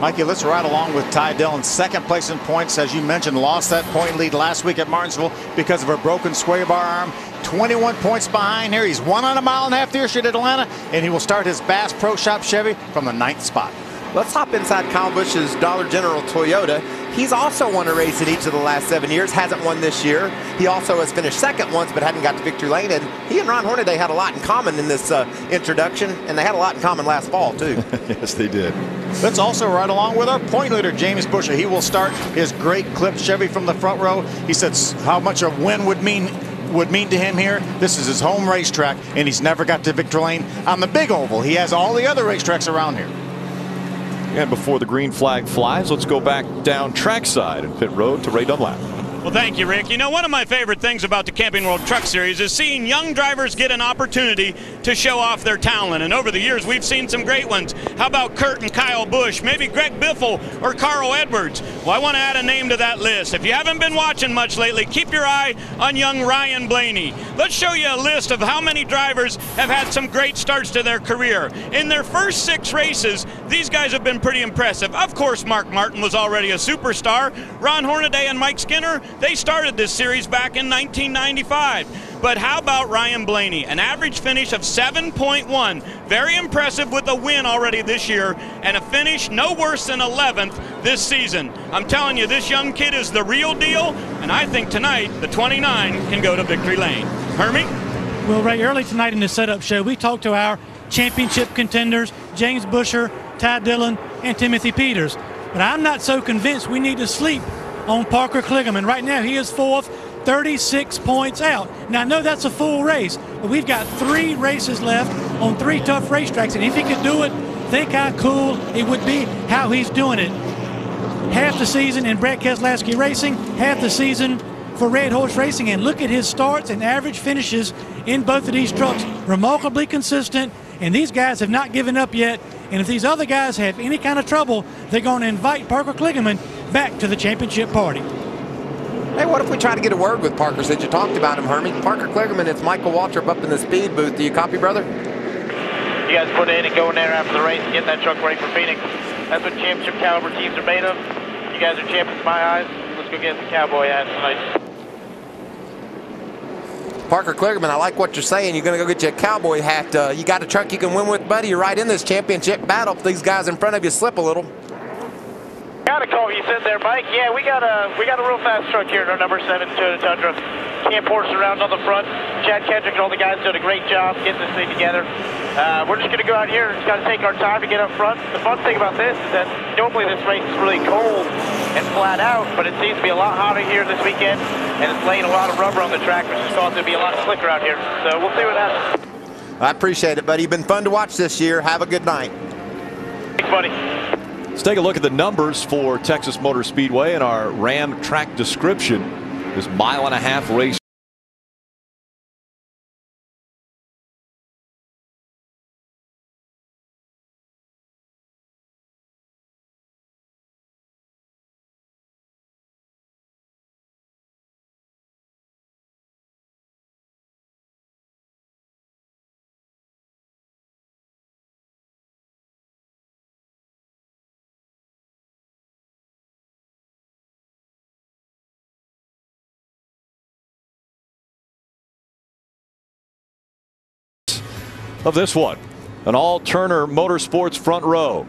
Mikey, let's ride along with Ty Dillon. Second place in points, as you mentioned, lost that point lead last week at Martinsville because of a broken sway bar arm. 21 points behind here. He's 1 mile and a half here at Atlanta, and he will start his Bass Pro Shop Chevy from the 9th spot. Let's hop inside Kyle Busch's Dollar General Toyota. He's also won a race in each of the last 7 years, hasn't won this year. He also has finished second once, but hadn't got to victory lane. And he and Ron Hornaday had a lot in common in this introduction, and they had a lot in common last fall, too. Yes, they did. Let's also ride along with our point leader, James Busher. He will start his great clip Chevy from the front row. He said how much a win would mean to him here. This is his home racetrack, and he's never got to victory lane on the big oval. He has all the other racetracks around here. And before the green flag flies, let's go back down trackside and pit road to Ray Dunlap. Well, thank you, Rick. You know, one of my favorite things about the Camping World Truck Series is seeing young drivers get an opportunity to show off their talent. And over the years, we've seen some great ones. How about Kurt and Kyle Busch, maybe Greg Biffle or Carl Edwards? Well, I want to add a name to that list. If you haven't been watching much lately, keep your eye on young Ryan Blaney. Let's show you a list of how many drivers have had some great starts to their career. In their first 6 races, these guys have been pretty impressive. Of course, Mark Martin was already a superstar. Ron Hornaday and Mike Skinner, they started this series back in 1995. But how about Ryan Blaney? An average finish of 7.1. Very impressive with a win already this year and a finish no worse than 11th this season. I'm telling you, this young kid is the real deal, and I think tonight the 29 can go to victory lane. Hermie? Well, Ray, early tonight in the setup show, we talked to our championship contenders, James Busher, Ty Dillon, and Timothy Peters. But I'm not so convinced we need to sleep on Parker Kligerman. Right now, he is 4th, 36 points out. Now, I know that's a full race, but we've got 3 races left on 3 tough racetracks, and if he could do it, think how cool it would be how he's doing it. Half the season in Brett Keselowski Racing, half the season for Red Horse Racing, and look at his starts and average finishes in both of these trucks. Remarkably consistent, and these guys have not given up yet. And if these other guys have any kind of trouble, they're going to invite Parker Kligerman back to the championship party. Hey, what if we try to get a word with Parker since you talked about him, Hermie? Parker Kligerman, it's Michael Waltrip up in the speed booth. Do you copy, brother? You guys put in and go in there after the race and get that truck ready for Phoenix. That's what championship caliber teams are made of. You guys are champions in my eyes. Let's go get the cowboy hat tonight. Parker Kligerman, I like what you're saying. You're going to go get you a cowboy hat. You got a truck you can win with, buddy. You're right in this championship battle. If these guys in front of you slip a little. Got a call you said there, Mike. Yeah, we got a real fast truck here in our number 7 Toyota Tundra. Camp Horse around on the front. Chad Kendrick and all the guys did a great job getting this thing together. We're just going to go out here and just got to take our time to get up front. The fun thing about this is that normally this race is really cold and flat out, but it seems to be a lot hotter here this weekend, and it's laying a lot of rubber on the track, which has caused it to be a lot slicker out here. So we'll see what happens. I appreciate it, buddy. You've been fun to watch this year. Have a good night. Thanks, buddy. Let's take a look at the numbers for Texas Motor Speedway and our Ram track description. This 1.5 mile race. Of this one, an all Turner Motorsports front row.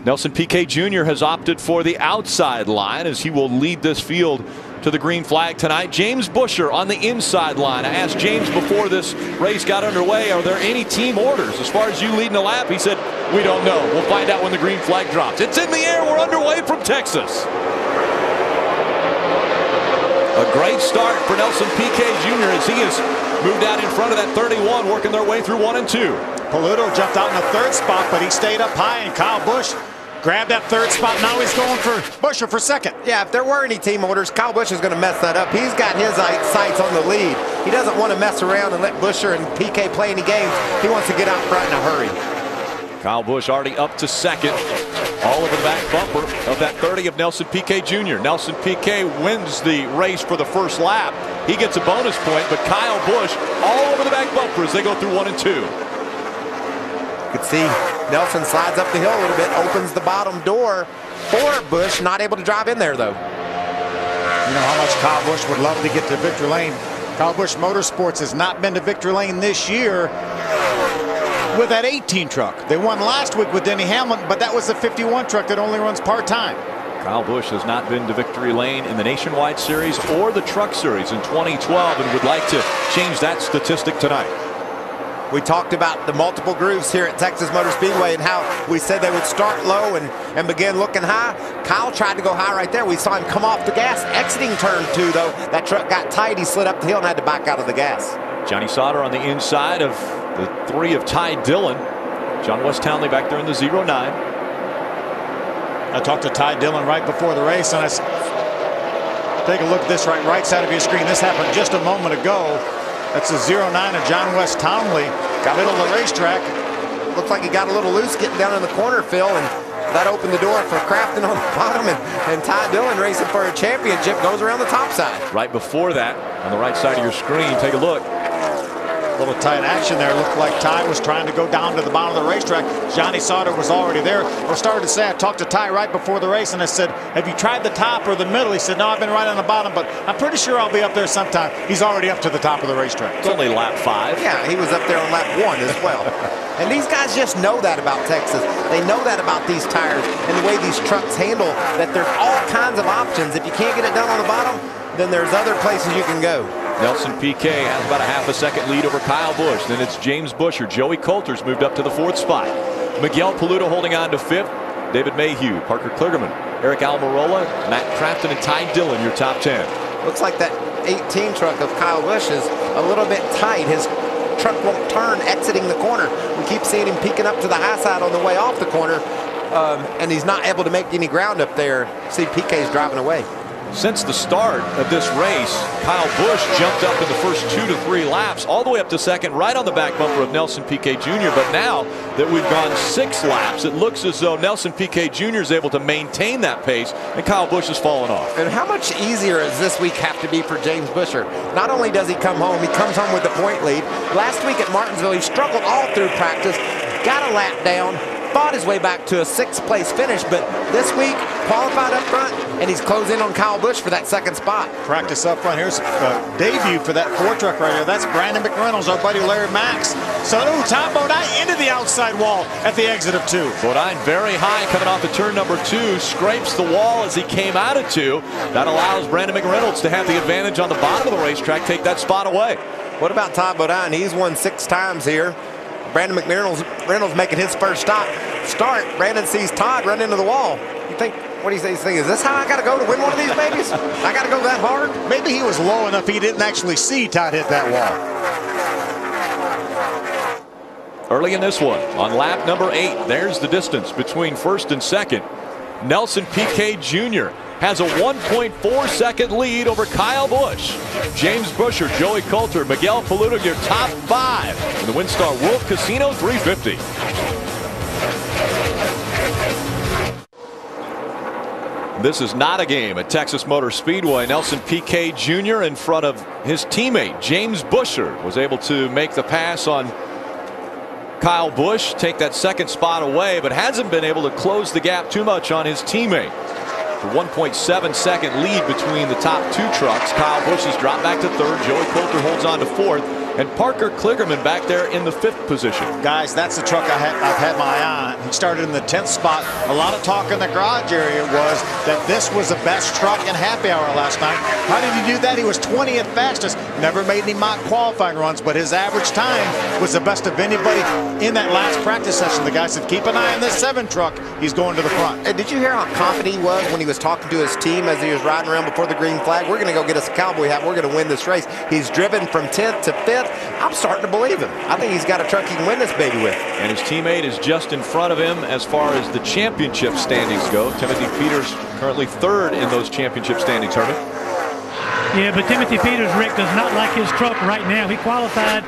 Nelson Piquet Jr. has opted for the outside line as he will lead this field to the green flag tonight. James Busher on the inside line. I asked James before this race got underway, are there any team orders as far as you leading the lap? He said, we don't know. We'll find out when the green flag drops. It's in the air. We're underway from Texas. A Great start for Nelson Piquet Jr. as he has moved out in front of that 31, working their way through 1 and 2. Paluto jumped out in the third spot, but he stayed up high, and Kyle Busch grabbed that third spot. Now he's going for Buescher for second. Yeah, if there were any team orders, Kyle Busch is going to mess that up. He's got his sights on the lead. He doesn't want to mess around and let Buescher and Piquet play any games. He wants to get out front in a hurry. Kyle Busch already up to second, all over the back bumper of that 30 of Nelson Piquet Jr. Nelson Piquet wins the race for the first lap. He gets a bonus point, but Kyle Busch all over the back bumper as they go through 1 and 2. You can see Nelson slides up the hill a little bit, opens the bottom door for Busch, not able to drive in there though. You know how much Kyle Busch would love to get to victory lane. Kyle Busch Motorsports has not been to victory lane this year with that 18 truck. They won last week with Denny Hamlin, but that was the 51 truck that only runs part-time. Kyle Busch has not been to victory lane in the Nationwide Series or the Truck Series in 2012 and would like to change that statistic tonight. We talked about the multiple grooves here at Texas Motor Speedway and how we said they would start low and begin looking high. Kyle tried to go high right there. We saw him come off the gas. Exiting turn 2, though, that truck got tight. He slid up the hill and had to back out of the gas. Johnny Sauter on the inside of the 3 of Ty Dillon. John West Townley back there in the 09. I talked to Ty Dillon right before the race, and I said, take a look at this right side of your screen. This happened just a moment ago. That's the 09 of John West Townley. Got middle of the racetrack. Looks like he got a little loose getting down in the corner, Phil, and that opened the door for Crafton on the bottom, and Ty Dillon racing for a championship goes around the top side. Right before that, on the right side of your screen, take a look. A little tight action there. Looked like Ty was trying to go down to the bottom of the racetrack. Johnny Sauter was already there. I started to say, I talked to Ty right before the race, and I said, have you tried the top or the middle? He said, no, I've been right on the bottom, but I'm pretty sure I'll be up there sometime. He's already up to the top of the racetrack. It's only lap 5. Yeah, he was up there on lap 1 as well. And these guys just know that about Texas. They know that about these tires and the way these trucks handle, that there's all kinds of options. If you can't get it done on the bottom, then there's other places you can go. Nelson Piquet has about a half a second lead over Kyle Busch. Then it's James Buescher. Joey Coulter's moved up to the 4th spot. Miguel Paluto holding on to 5th. David Mayhew, Parker Kligerman, Eric Almirola, Matt Crafton, and Ty Dillon, your top 10. Looks like that 18 truck of Kyle Busch is a little bit tight. His truck won't turn exiting the corner. We keep seeing him peeking up to the high side on the way off the corner, and he's not able to make any ground up there. See, Piquet's driving away. Since the start of this race, Kyle Busch jumped up in the first 2 to 3 laps, all the way up to second, right on the back bumper of Nelson Piquet Jr. But now that we've gone 6 laps, it looks as though Nelson Piquet Jr. is able to maintain that pace, and Kyle Busch has fallen off. And how much easier does this week have to be for James Buescher? Not only does he come home, he comes home with the point lead. Last week at Martinsville, he struggled all through practice, got a lap down, fought his way back to a 6th place finish, but this week qualified up front, and he's closing on Kyle Busch for that 2nd spot. Practice up front. Here's a debut for that 4 truck right here. That's Brandon McReynolds, our buddy Larry Max. So Tom Bodine into the outside wall at the exit of 2. Bodine very high coming off of turn number 2, scrapes the wall as he came out of 2. That allows Brandon McReynolds to have the advantage on the bottom of the racetrack, take that spot away. What about Todd Bodine? He's won 6 times here. Brandon McReynolds making his first start. Brandon sees Todd run into the wall. You think, what do you say? Is this how I got to go to win one of these babies? I got to go that hard? Maybe he was low enough he didn't actually see Todd hit that wall. Early in this one, on lap number 8, there's the distance between 1st and 2nd. Nelson Piquet Jr. has a 1.4 second lead over Kyle Busch. James Buescher, Joey Coulter, Miguel Paluto, your top 5 in the WinStar World Casino 350. This is not a game at Texas Motor Speedway. Nelson Piquet Jr. in front of his teammate James Buescher was able to make the pass on Kyle Busch, take that 2nd spot away, but hasn't been able to close the gap too much on his teammate. The 1.7 second lead between the top 2 trucks. Kyle Busch has dropped back to 3rd. Joey Coulter holds on to 4th. and Parker Kligerman back there in the 5th position. Guys, that's the truck I've had my eye on. He started in the 10th spot. A lot of talk in the garage area was that this was the best truck in happy hour last night. How did he do that? He was 20th fastest. Never made any mock qualifying runs, but his average time was the best of anybody in that last practice session. The guy said, keep an eye on this 7 truck. He's going to the front. And did you hear how confident he was when he was talking to his team as he was riding around before the green flag? We're going to go get us a cowboy hat. We're going to win this race. He's driven from 10th to 5th. I'm starting to believe him. I think he's got a truck he can win this baby with. And his teammate is just in front of him as far as the championship standings go. Timothy Peters currently 3rd in those championship standings, Herman. Yeah, but Timothy Peters, Rick, does not like his truck right now. He qualified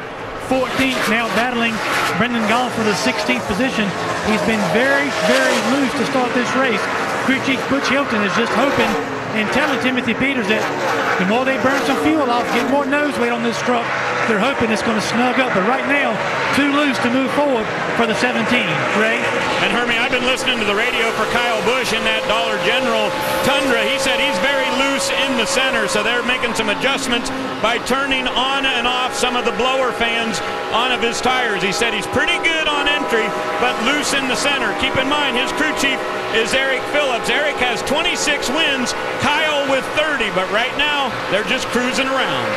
14th, now battling Brendan Goff for the 16th position. He's been very, very loose to start this race. Crew Chief Butch Hilton is just hoping and telling Timothy Peters that the more they burn some fuel off, get more nose weight on this truck, they're hoping it's going to snug up. But right now, too loose to move forward for the 17. Ray? And Hermie, I've been listening to the radio for Kyle Busch in that Dollar General Tundra. He said he's very loose in the center, so they're making some adjustments by turning on and off some of the blower fans on of his tires. He said he's pretty good on entry, but loose in the center. Keep in mind, his crew chief is Eric Phillips. Eric has 26 wins, Kyle with 30, but right now they're just cruising around.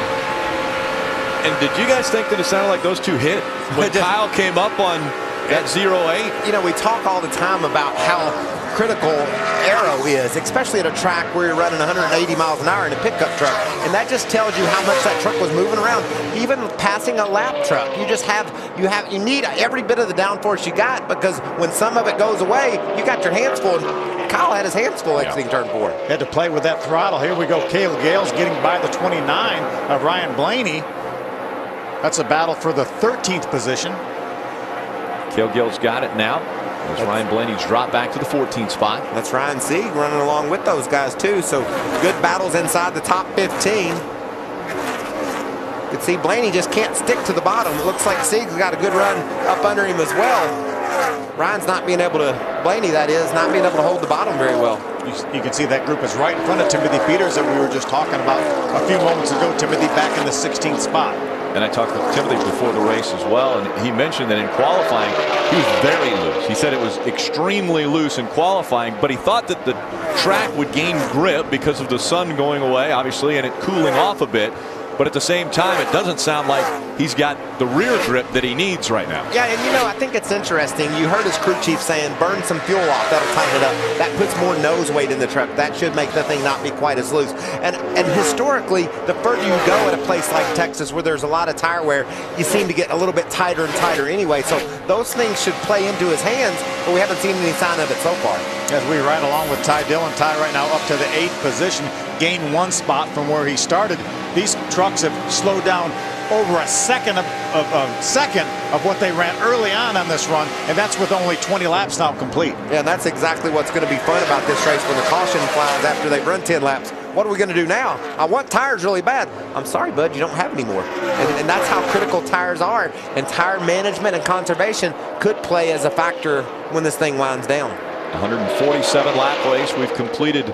And did you guys think that it sounded like those two hit when Kyle came up on that 0-8? You know, we talk all the time about how critical aero is, especially at a track where you're running 180 miles an hour in a pickup truck, and that just tells you how much that truck was moving around. Even passing a lap truck, you need every bit of the downforce you got, because when some of it goes away, you got your hands full. Kyle had his hands full exiting turn 4. Had to play with that throttle. Here we go. Cale Gale's getting by the 29 of Ryan Blaney. That's a battle for the 13th position. Cale Gale's got it now. As Ryan Blaney's dropped back to the 14th spot. That's Ryan Sieg running along with those guys too. So good battles inside the top 15. You can see Blaney just can't stick to the bottom. It looks like Sieg's got a good run up under him as well. Ryan's not being able to, Blaney that is, not being able to hold the bottom very well. You can see that group is right in front of Timothy Peters that we were just talking about a few moments ago. Timothy back in the 16th spot. And I talked to Timothy before the race as well, and he mentioned that in qualifying, he was very loose. He said it was extremely loose in qualifying, but he thought that the track would gain grip because of the sun going away, obviously, and it cooling off a bit. But at the same time, it doesn't sound like he's got the rear grip that he needs right now. Yeah, and you know, I think it's interesting. You heard his crew chief saying, burn some fuel off, that'll tighten it up. That puts more nose weight in the truck. That should make the thing not be quite as loose. And historically, the further you go at a place like Texas where there's a lot of tire wear, you seem to get a little bit tighter and tighter anyway. So those things should play into his hands, but we haven't seen any sign of it so far. As we ride along with Ty Dillon, Ty right now up to the 8th position, gained 1 spot from where he started. These trucks have slowed down over a second of what they ran early on this run, and that's with only 20 laps now complete. Yeah, and that's exactly what's going to be fun about this race when the caution flies after they've run 10 laps. What are we going to do now? I want tires really bad. I'm sorry, bud, you don't have any more. And that's how critical tires are, and tire management and conservation could play as a factor when this thing winds down. 147 lap race. We've completed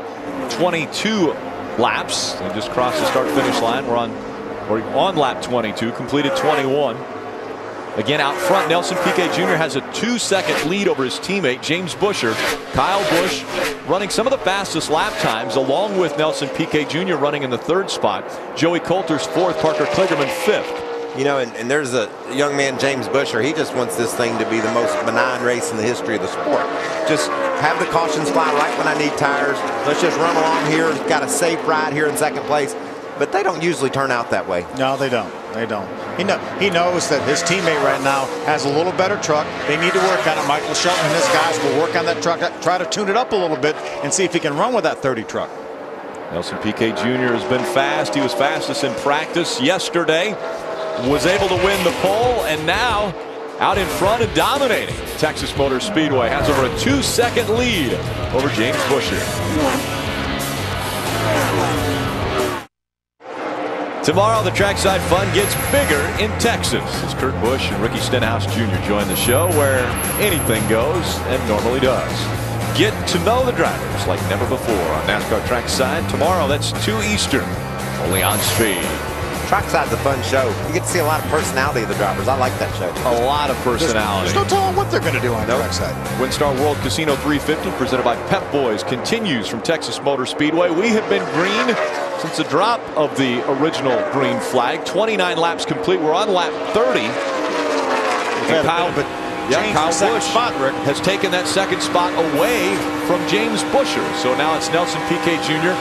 22 laps. We just crossed the start-finish line. We're on lap 22, completed 21. Again, out front, Nelson Piquet Jr. has a 2-second lead over his teammate, James Buescher. Kyle Busch running some of the fastest lap times, along with Nelson Piquet Jr. running in the 3rd spot. Joey Coulter's 4th, Parker Kligerman 5th. You know, and there's a young man, James Buescher. He just wants this thing to be the most benign race in the history of the sport. Just have the cautions fly right when I need tires. Let's just run along here. Got a safe ride here in 2nd place. But they don't usually turn out that way. No, they don't. They don't. He knows that his teammate right now has a little better truck. They need to work on it. Michael Shelton and his guys will work on that truck, try to tune it up a little bit, and see if he can run with that 30 truck. Nelson Piquet Jr. has been fast. He was fastest in practice yesterday. Was able to win the pole, and now out in front and dominating. Texas Motor Speedway has over a 2-second lead over James Buescher. Tomorrow, the trackside fun gets bigger in Texas as Kurt Busch and Ricky Stenhouse Jr. join the show where anything goes and normally does. Get to know the drivers like never before on NASCAR Trackside tomorrow. That's 2 Eastern, only on Speed. Trackside's a fun show. You get to see a lot of personality of the drivers. I like that show. A lot of personality. There's no telling what they're going to do on trackside. WinStar World Casino 350 presented by Pep Boys continues from Texas Motor Speedway. We have been green since the drop of the original green flag. 29 laps complete. We're on lap 30. And Kyle Busch has taken that second spot away from James Busher. So now it's Nelson Piquet Jr.,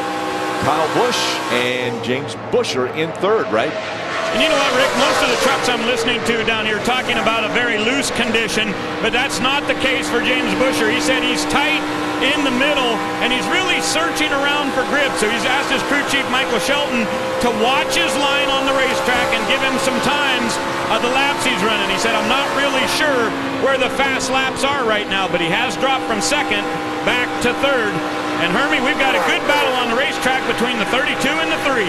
Kyle Busch, and James Busher in third, right? And you know what, Rick? Most of the trucks I'm listening to down here talking about a very loose condition, but that's not the case for James Busher. He said he's tight in the middle, and he's really searching around for grip. So he's asked his crew chief, Michael Shelton, to watch his line on the racetrack and give him some times of the laps he's running. He said, I'm not really sure where the fast laps are right now, but he has dropped from second back to third. And Hermie, we've got a good battle on the racetrack between the 32 and the 3.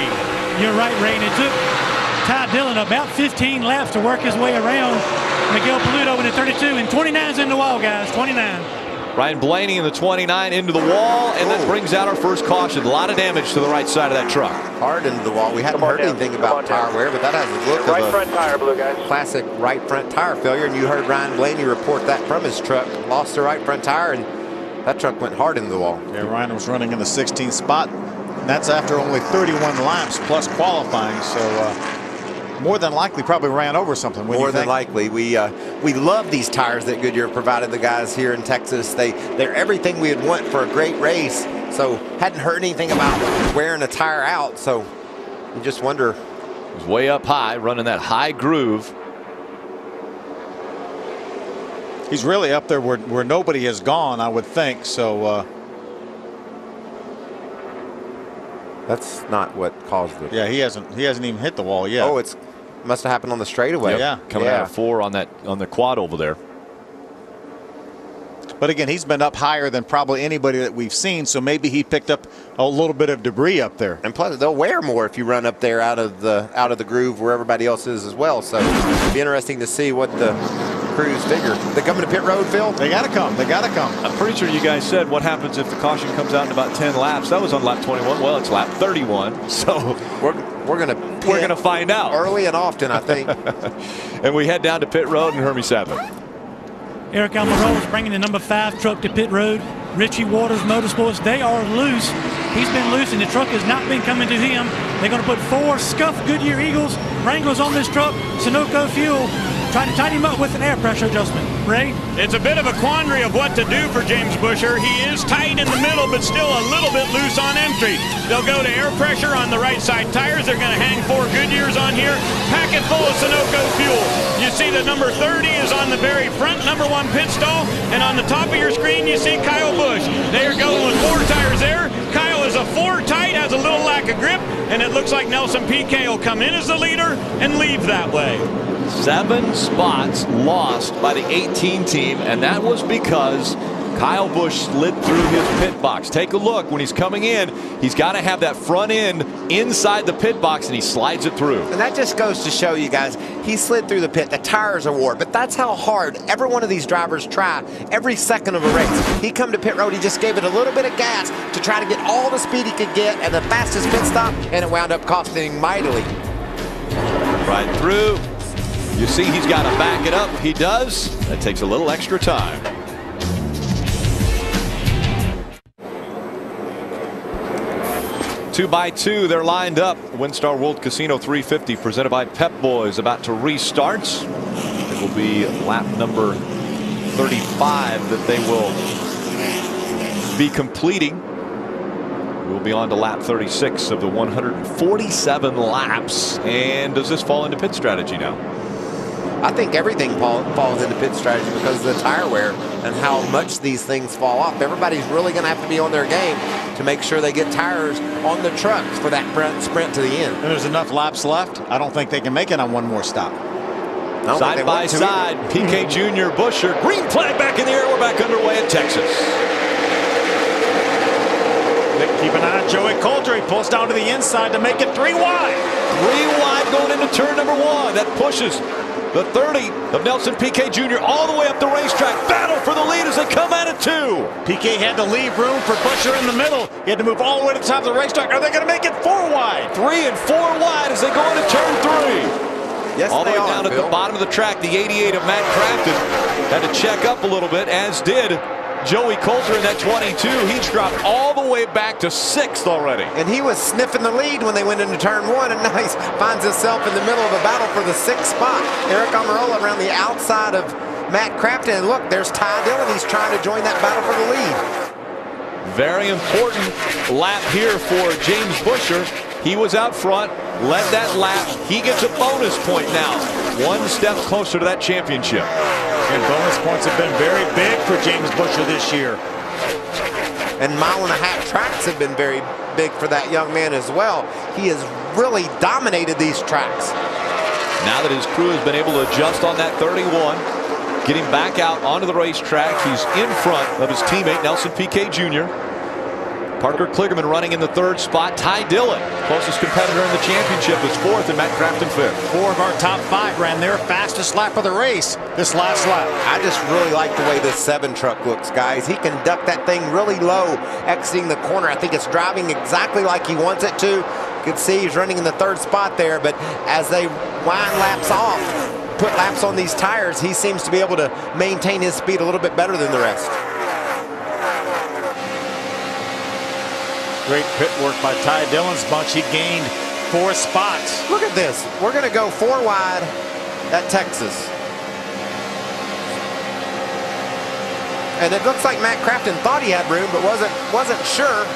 You're right, Ray. And it took Ty Dillon about 15 laps to work his way around Miguel Paludo in the 32, and 29's in the wall, guys. 29. Ryan Blaney in the 29 into the wall, and that brings out our first caution. A lot of damage to the right side of that truck. Hard into the wall. We hadn't heard anything about tire wear, but that has the look of right front tire, blue guys. Classic right front tire failure. And you heard Ryan Blaney report that from his truck. Lost the right front tire, and that truck went hard into the wall. Yeah, Ryan was running in the 16th spot. And that's after only 31 laps plus qualifying. So more than likely probably ran over something. More than likely. We love these tires that Goodyear provided the guys here in Texas. They're everything we would want for a great race. So hadn't heard anything about wearing a tire out. So you just wonder. He's way up high, running that high groove. He's really up there where nobody has gone, I would think. So that's not what caused it. Yeah, he hasn't even hit the wall yet. Oh, it's must have happened on the straightaway. Yeah, coming out of 4 on the quad over there. But again, he's been up higher than probably anybody that we've seen, so maybe he picked up a little bit of debris up there. And plus, they'll wear more if you run up there out of the groove where everybody else is as well. So it'll be interesting to see what the crews figure. They coming to pit road, Phil? They got to come. They got to come. I'm pretty sure you guys said what happens if the caution comes out in about 10 laps. That was on lap 21. Well, it's lap 31. So we're gonna find out early and often, I think. And we head down to pit road and Hermie Sadler. Eric Almirola is bringing the number 5 truck to pit road. Richie Waters Motorsports, they are loose. He's been loose and the truck has not been coming to him. They're going to put 4 scuffed Goodyear Eagles Wranglers on this truck. Sunoco fuel, trying to tighten him up with an air pressure adjustment. Ray? It's a bit of a quandary of what to do for James Busher. He is tight in the middle, but still a little bit loose on entry. They'll go to air pressure on the right side tires. They're going to hang 4 Goodyears on here. Pack it full of Sunoco fuel. You see the number 30 is on the very front, number 1 pit stall. And on the top of your screen, you see Kyle Busch. They are going with 4 tires there. Kyle is a 4 tight, has a little lack of grip, and it looks like Nelson Piquet will come in as the leader and leave that way. 7 spots lost by the 18 team, and that was because Kyle Busch slid through his pit box. Take a look. When he's coming in, he's got to have that front end inside the pit box, and he slides it through. And that just goes to show you guys, he slid through the pit. The tires are wore, but that's how hard every one of these drivers try every second of a race. He come to pit road, he just gave it a little bit of gas to try to get all the speed he could get and the fastest pit stop, and it wound up costing him mightily. Right through. You see he's got to back it up. He does. That takes a little extra time. Two by two, they're lined up. WinStar World Casino 350 presented by Pep Boys about to restart. It will be lap number 35 that they will be completing. We'll be on to lap 36 of the 147 laps. And does this fall into pit strategy now? I think everything falls into pit strategy because of the tire wear and how much these things fall off. Everybody's really going to have to be on their game to make sure they get tires on the trucks for that sprint to the end. And there's enough laps left. I don't think they can make it on one more stop. Side by side, Piquet Jr., Busher, green flag back in the air. We're back underway at Texas. Keep an eye on Joey Coulter. He pulls down to the inside to make it 3 wide. 3 wide going into turn number 1. That pushes The 30 of Nelson Piquet Jr. all the way up the racetrack. Battle for the lead as they come at it too. Piquet had to leave room for Buescher in the middle. He had to move all the way to the top of the racetrack. Are they going to make it 4 wide? 3 and 4 wide as they go into turn 3. Yes, all the they way are, down at Phil. the bottom of the track, the 88 of Matt Crafton had to check up a little bit, as did Joey Coulter in that 22. He's dropped all the way back to 6th already. And he was sniffing the lead when they went into turn 1, and now he finds himself in the middle of a battle for the 6th spot. Eric Almirola around the outside of Matt Crafton, and look, there's Ty Dillon. He's trying to join that battle for the lead. Very important lap here for James Buescher. He was out front, led that lap. He gets a bonus point now. 1 step closer to that championship. And bonus points have been very big for James Buescher this year. And 1.5 tracks have been very big for that young man as well. He has really dominated these tracks. Now that his crew has been able to adjust on that 31, getting back out onto the racetrack, he's in front of his teammate Nelson Piquet Jr. Parker Kligerman running in the 3rd spot. Ty Dillon, closest competitor in the championship, is 4th, and Matt Crafton 5th. 4 of our top 5 ran their fastest lap of the race this last lap. I just really like the way this 7 truck looks, guys. He can duck that thing really low, exiting the corner. I think it's driving exactly like he wants it to. You can see he's running in the 3rd spot there, but as they wind laps off, put laps on these tires, he seems to be able to maintain his speed a little bit better than the rest. Great pit work by Ty Dillon's bunch. He gained 4 spots. Look at this. We're going to go 4 wide at Texas. And it looks like Matt Crafton thought he had room, but wasn't sure.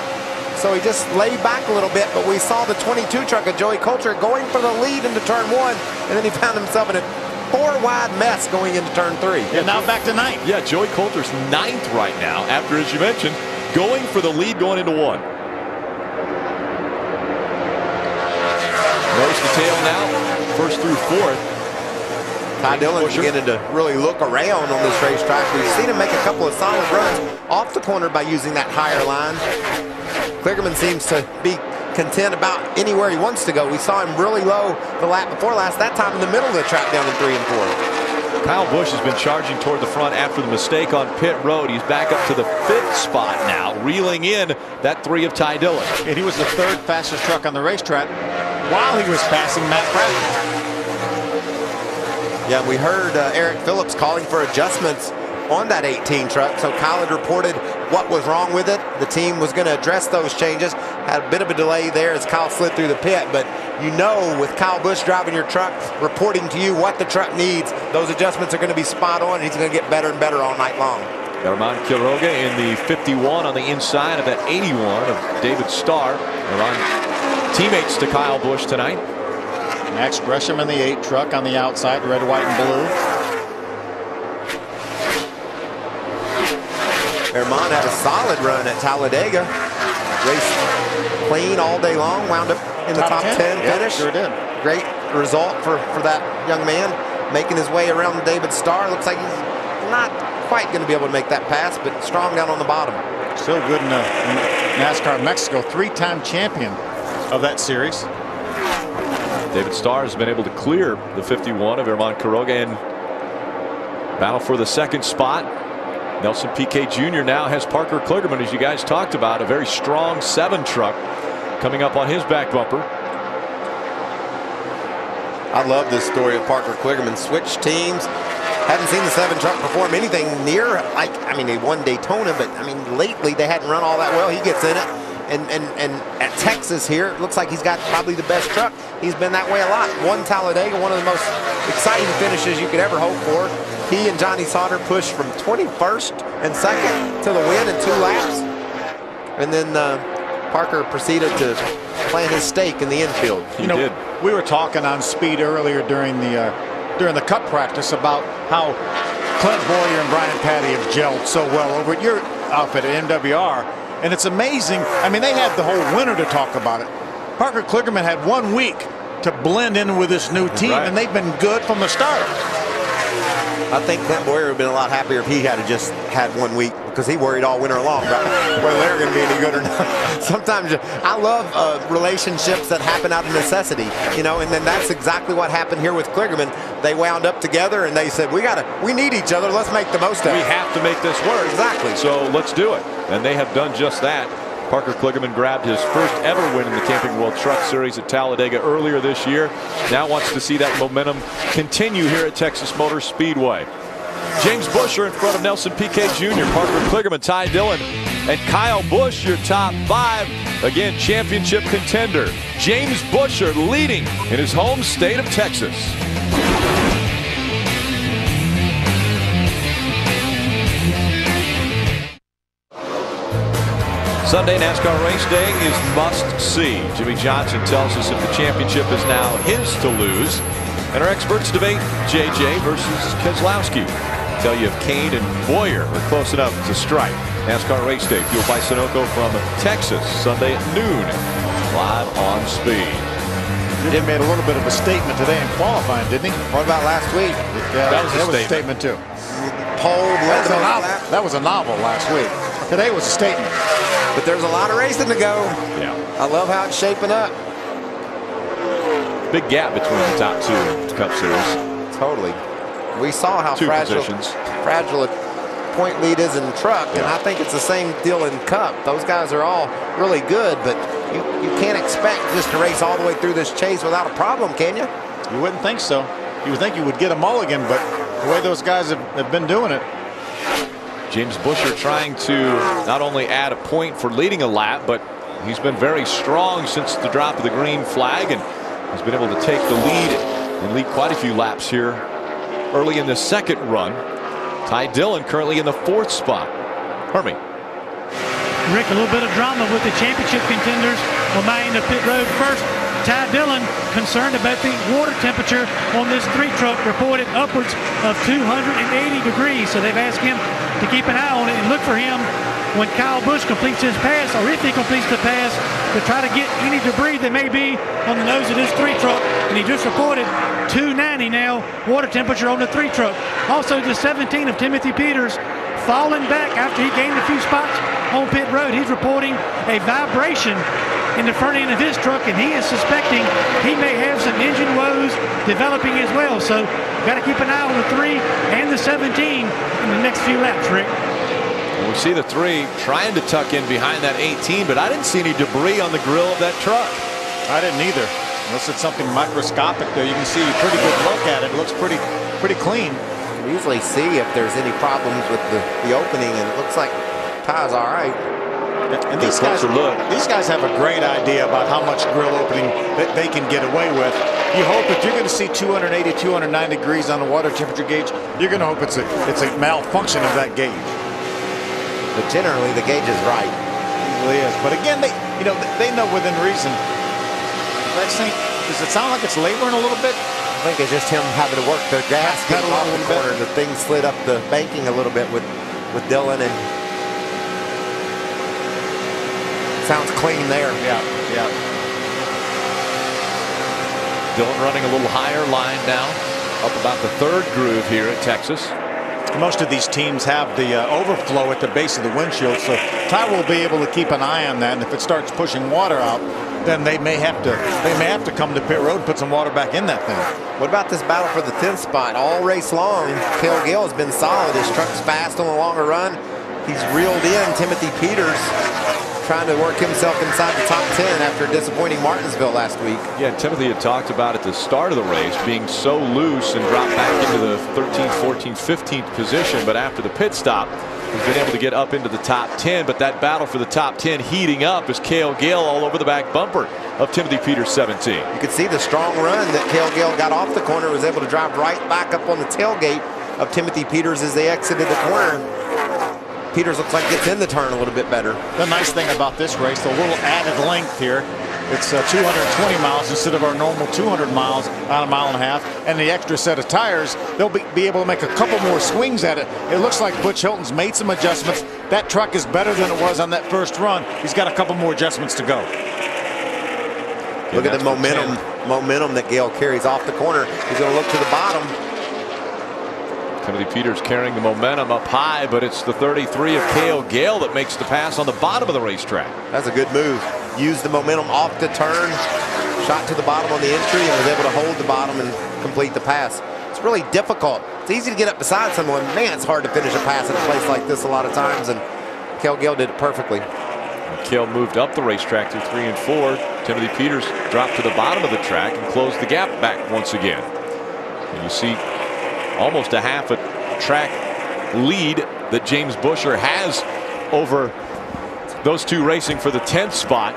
So he just laid back a little bit. But we saw the 22 truck of Joey Coulter going for the lead into turn 1. And then he found himself in a 4 wide mess going into turn 3. And now back to 9th. Yeah, Joey Coulter's 9th right now, after, as you mentioned, going for the lead going into 1. Nose to tail now, 1st through 4th. Ty Dillon's beginning to really look around on this racetrack. We've seen him make a couple of solid runs off the corner by using that higher line. Kligerman seems to be content about anywhere he wants to go. We saw him really low the lap before last, that time in the middle of the track down in 3 and 4. Kyle Busch has been charging toward the front after the mistake on pit road. He's back up to the 5th spot now, reeling in that 3 of Ty Dillon. And he was the 3rd fastest truck on the racetrack while he was passing Matt Crafton. Yeah, we heard Eric Phillips calling for adjustments on that 18 truck. So Kyle had reported what was wrong with it. The team was going to address those changes. Had a bit of a delay there as Kyle slid through the pit. But you know, with Kyle Busch driving your truck, reporting to you what the truck needs, those adjustments are going to be spot on. And he's going to get better and better all night long. Herman Quiroga in the 51 on the inside of that 81 of David Starr. Teammates to Kyle Busch tonight. Max Gresham in the 8 truck on the outside, red, white, and blue. Herman had a solid run at Talladega. Raced clean all day long, wound up in the top 10 finish. Sure did. Great result for that young man, making his way around David Starr. Looks like he's not quite going to be able to make that pass, but strong down on the bottom. Still good in NASCAR Mexico, 3-time champion of that series. David Starr has been able to clear the 51 of Herman Quiroga and battle for the 2nd spot. Nelson Piquet Jr. now has Parker Kligerman, as you guys talked about, a very strong 7 truck coming up on his back bumper. I love this story of Parker Kligerman. Switched teams. Haven't seen the 7 truck perform anything near, like, I mean, they won Daytona, but I mean, lately they hadn't run all that well. He gets in it. And at Texas here, it looks like he's got probably the best truck. He's been that way a lot. Won Talladega, one of the most exciting finishes you could ever hope for. He and Johnny Sauter pushed from 21st and 2nd to the win in 2 laps. And then Parker proceeded to plant his stake in the infield. You know, we were talking on speed earlier during the Cup practice about how Clint Boyer and Brian Patty have gelled so well over at your outfit at MWR. And it's amazing. I mean, they had the whole winter to talk about it. Parker Kligerman had 1 week to blend in with this new team, and they've been good from the start. I think Clint Boyer would have been a lot happier if he had just had 1 week. because he worried all winter long about whether they're going to be any good or not. Sometimes I love relationships that happen out of necessity, you know, and then that's exactly what happened here with Kligerman. They wound up together and they said, we need each other. Let's make the most of it. We have to make this work. Exactly. So let's do it. And they have done just that. Parker Kligerman grabbed his first ever win in the Camping World Truck Series at Talladega earlier this year. Now wants to see that momentum continue here at Texas Motor Speedway. James Buescher in front of Nelson Piquet Jr., Parker Kligerman, Ty Dillon, and Kyle Busch, your top 5. Again, championship contender James Buescher leading in his home state of Texas. Sunday NASCAR race day is must-see. Jimmy Johnson tells us if the championship is now his to lose. And our experts debate JJ versus Keselowski. Tell you if Kane and Boyer are close enough to strike. NASCAR race day fueled by Sunoco from Texas, Sunday at noon. Live on Speed. He made a little bit of a statement today in qualifying, didn't he? What about last week? That was a statement too. That was a novel last week. Today was a statement. But there's a lot of racing to go. Yeah. I love how it's shaping up. Big gap between the top 2 in the Cup Series. Totally. We saw how fragile a point lead is in the truck, and I think it's the same deal in Cup. Those guys are all really good, but you can't expect just to race all the way through this chase without a problem, can you? You wouldn't think so. You would think you would get a mulligan, but the way those guys have been doing it. James Buescher trying to not only add a point for leading a lap, but he's been very strong since the drop of the green flag, and he's been able to take the lead and lead quite a few laps here early in the second run. Ty Dillon currently in the 4th spot. Hermie. Rick, a little bit of drama with the championship contenders on my end of pit road. First, Ty Dillon concerned about the water temperature on this 3 truck, reported upwards of 280 degrees. So they've asked him to keep an eye on it and look for him when Kyle Busch completes his pass, or if he completes the pass, to try to get any debris that may be on the nose of this 3 truck. And he just reported 290 now water temperature on the 3 truck. Also, the 17 of Timothy Peters falling back after he gained a few spots on pit road. He's reporting a vibration in the front end of his truck, and he is suspecting he may have some engine woes developing as well. So got to keep an eye on the 3 and the 17 in the next few laps, Rick. Well, we see the 3 trying to tuck in behind that 18, but I didn't see any debris on the grill of that truck. I didn't either. Unless it's something microscopic there, you can see a pretty good look at it. It looks pretty clean. You can usually see if there's any problems with the opening, and it looks like Ty's all right. And these guys have a great idea about how much grill opening that they can get away with. You hope if you're going to see 280, 209 degrees on the water temperature gauge, you're going to hope it's a malfunction of that gauge. But generally, the gauge is right. It usually is. But again, they know within reason. Does it sound like it's laboring a little bit? I think it's just him having to work the gas pedal off the corner. The thing slid up the banking a little bit with Dillon, and sounds clean there. Yeah. Dillon running a little higher line now, up about the 3rd groove here at Texas. Most of these teams have the overflow at the base of the windshield, so Ty will be able to keep an eye on that. And if it starts pushing water out, then they may have to come to pit road and put some water back in that thing. What about this battle for the 10th spot? All race long, Cale Gale has been solid. His truck's fast on the longer run. He's reeled in Timothy Peters, trying to work himself inside the top 10 after disappointing Martinsville last week. Yeah, Timothy had talked about at the start of the race being so loose and dropped back into the 13th, 14th, 15th position, but after the pit stop, he's been able to get up into the top 10. But that battle for the top 10 heating up as Cale Gale all over the back bumper of Timothy Peters 17. You could see the strong run that Cale Gale got off the corner, was able to drive right back up on the tailgate of Timothy Peters as they exited the corner. Peters looks like gets in the turn a little bit better. The nice thing about this race, the little added length here, it's 220 miles instead of our normal 200 miles, about a mile and a half, and the extra set of tires, they'll be able to make a couple more swings at it. It looks like Butch Hilton's made some adjustments. That truck is better than it was on that first run. He's got a couple more adjustments to go. Look at the momentum that Gale carries off the corner. He's going to look to the bottom. Timothy Peters carrying the momentum up high, but it's the 33 of Cale Gale that makes the pass on the bottom of the racetrack. That's a good move. Used the momentum off the turn, shot to the bottom on the entry, and was able to hold the bottom and complete the pass. It's really difficult. It's easy to get up beside someone. Man, it's hard to finish a pass in a place like this a lot of times, and Cale Gale did it perfectly. Cale moved up the racetrack through 3 and 4. Timothy Peters dropped to the bottom of the track and closed the gap back once again. And you see almost a half a track lead that James Buescher has over those two racing for the 10th spot.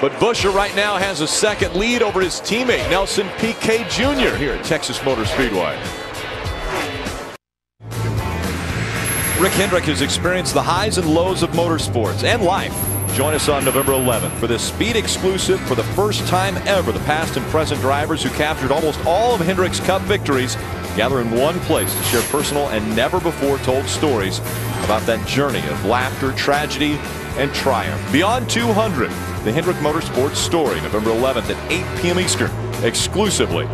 But Buescher right now has a second lead over his teammate Nelson Piquet Jr. here at Texas Motor Speedway. Rick Hendrick has experienced the highs and lows of motorsports and life. Join us on November 11th for this speed exclusive. For the first time ever, the past and present drivers who captured almost all of Hendrick's Cup victories gather in one place to share personal and never before told stories about that journey of laughter, tragedy, and triumph. Beyond 200, the Hendrick Motorsports Story, November 11th at 8 p.m. Eastern, exclusively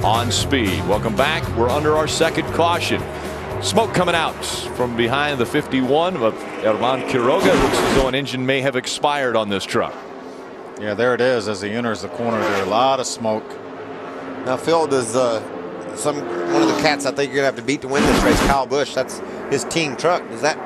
on Speed. Welcome back. We're under our second caution. Smoke coming out from behind the 51 of Herman Quiroga. Looks as though an engine may have expired on this truck. Yeah, there it is as he enters the corner there. A lot of smoke. Now, Phil, does one of the cats I think you're going to have to beat to win this race, Kyle Busch, that's his team truck. Does that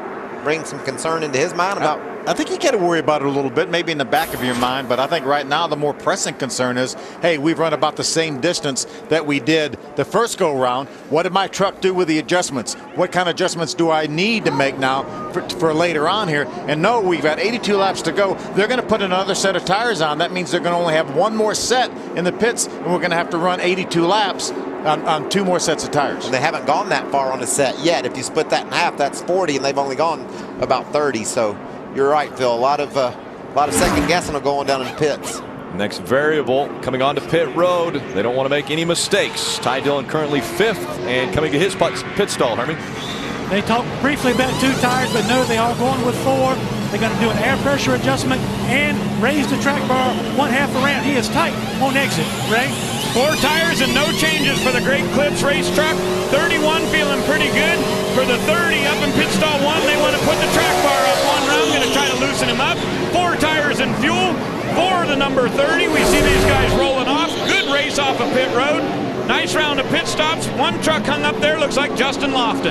bring some concern into his mind about? I think you got to worry about it a little bit, maybe in the back of your mind. But I think right now the more pressing concern is, hey, we've run about the same distance that we did the first go round. What did my truck do with the adjustments? What kind of adjustments do I need to make now for later on here? And no, we've got 82 laps to go. They're going to put another set of tires on. That means they're going to only have one more set in the pits, and we're going to have to run 82 laps on 2 more sets of tires. And they haven't gone that far on the set yet. If you split that in half, that's 40, and they've only gone about 30. So you're right, Phil. A lot of second guessing will go on down in the pits. Next variable coming onto pit road. They don't want to make any mistakes. Ty Dillon currently 5th and coming to his pit stall, Hermie. They talked briefly about 2 tires, but no, they are going with 4. They're going to do an air pressure adjustment and raise the track bar 1/2 around. He is tight on exit. Ray? 4 tires and no changes for the Great Clips race truck. 31 feeling pretty good. For the 30 up in pit stall 1, they want to put the track bar up 1 round. Going to try to loosen him up. 4 tires and fuel. 4 the number 30. We see these guys rolling off. Good race off of pit road. Nice round of pit stops. 1 truck hung up there. Looks like Justin Lofton.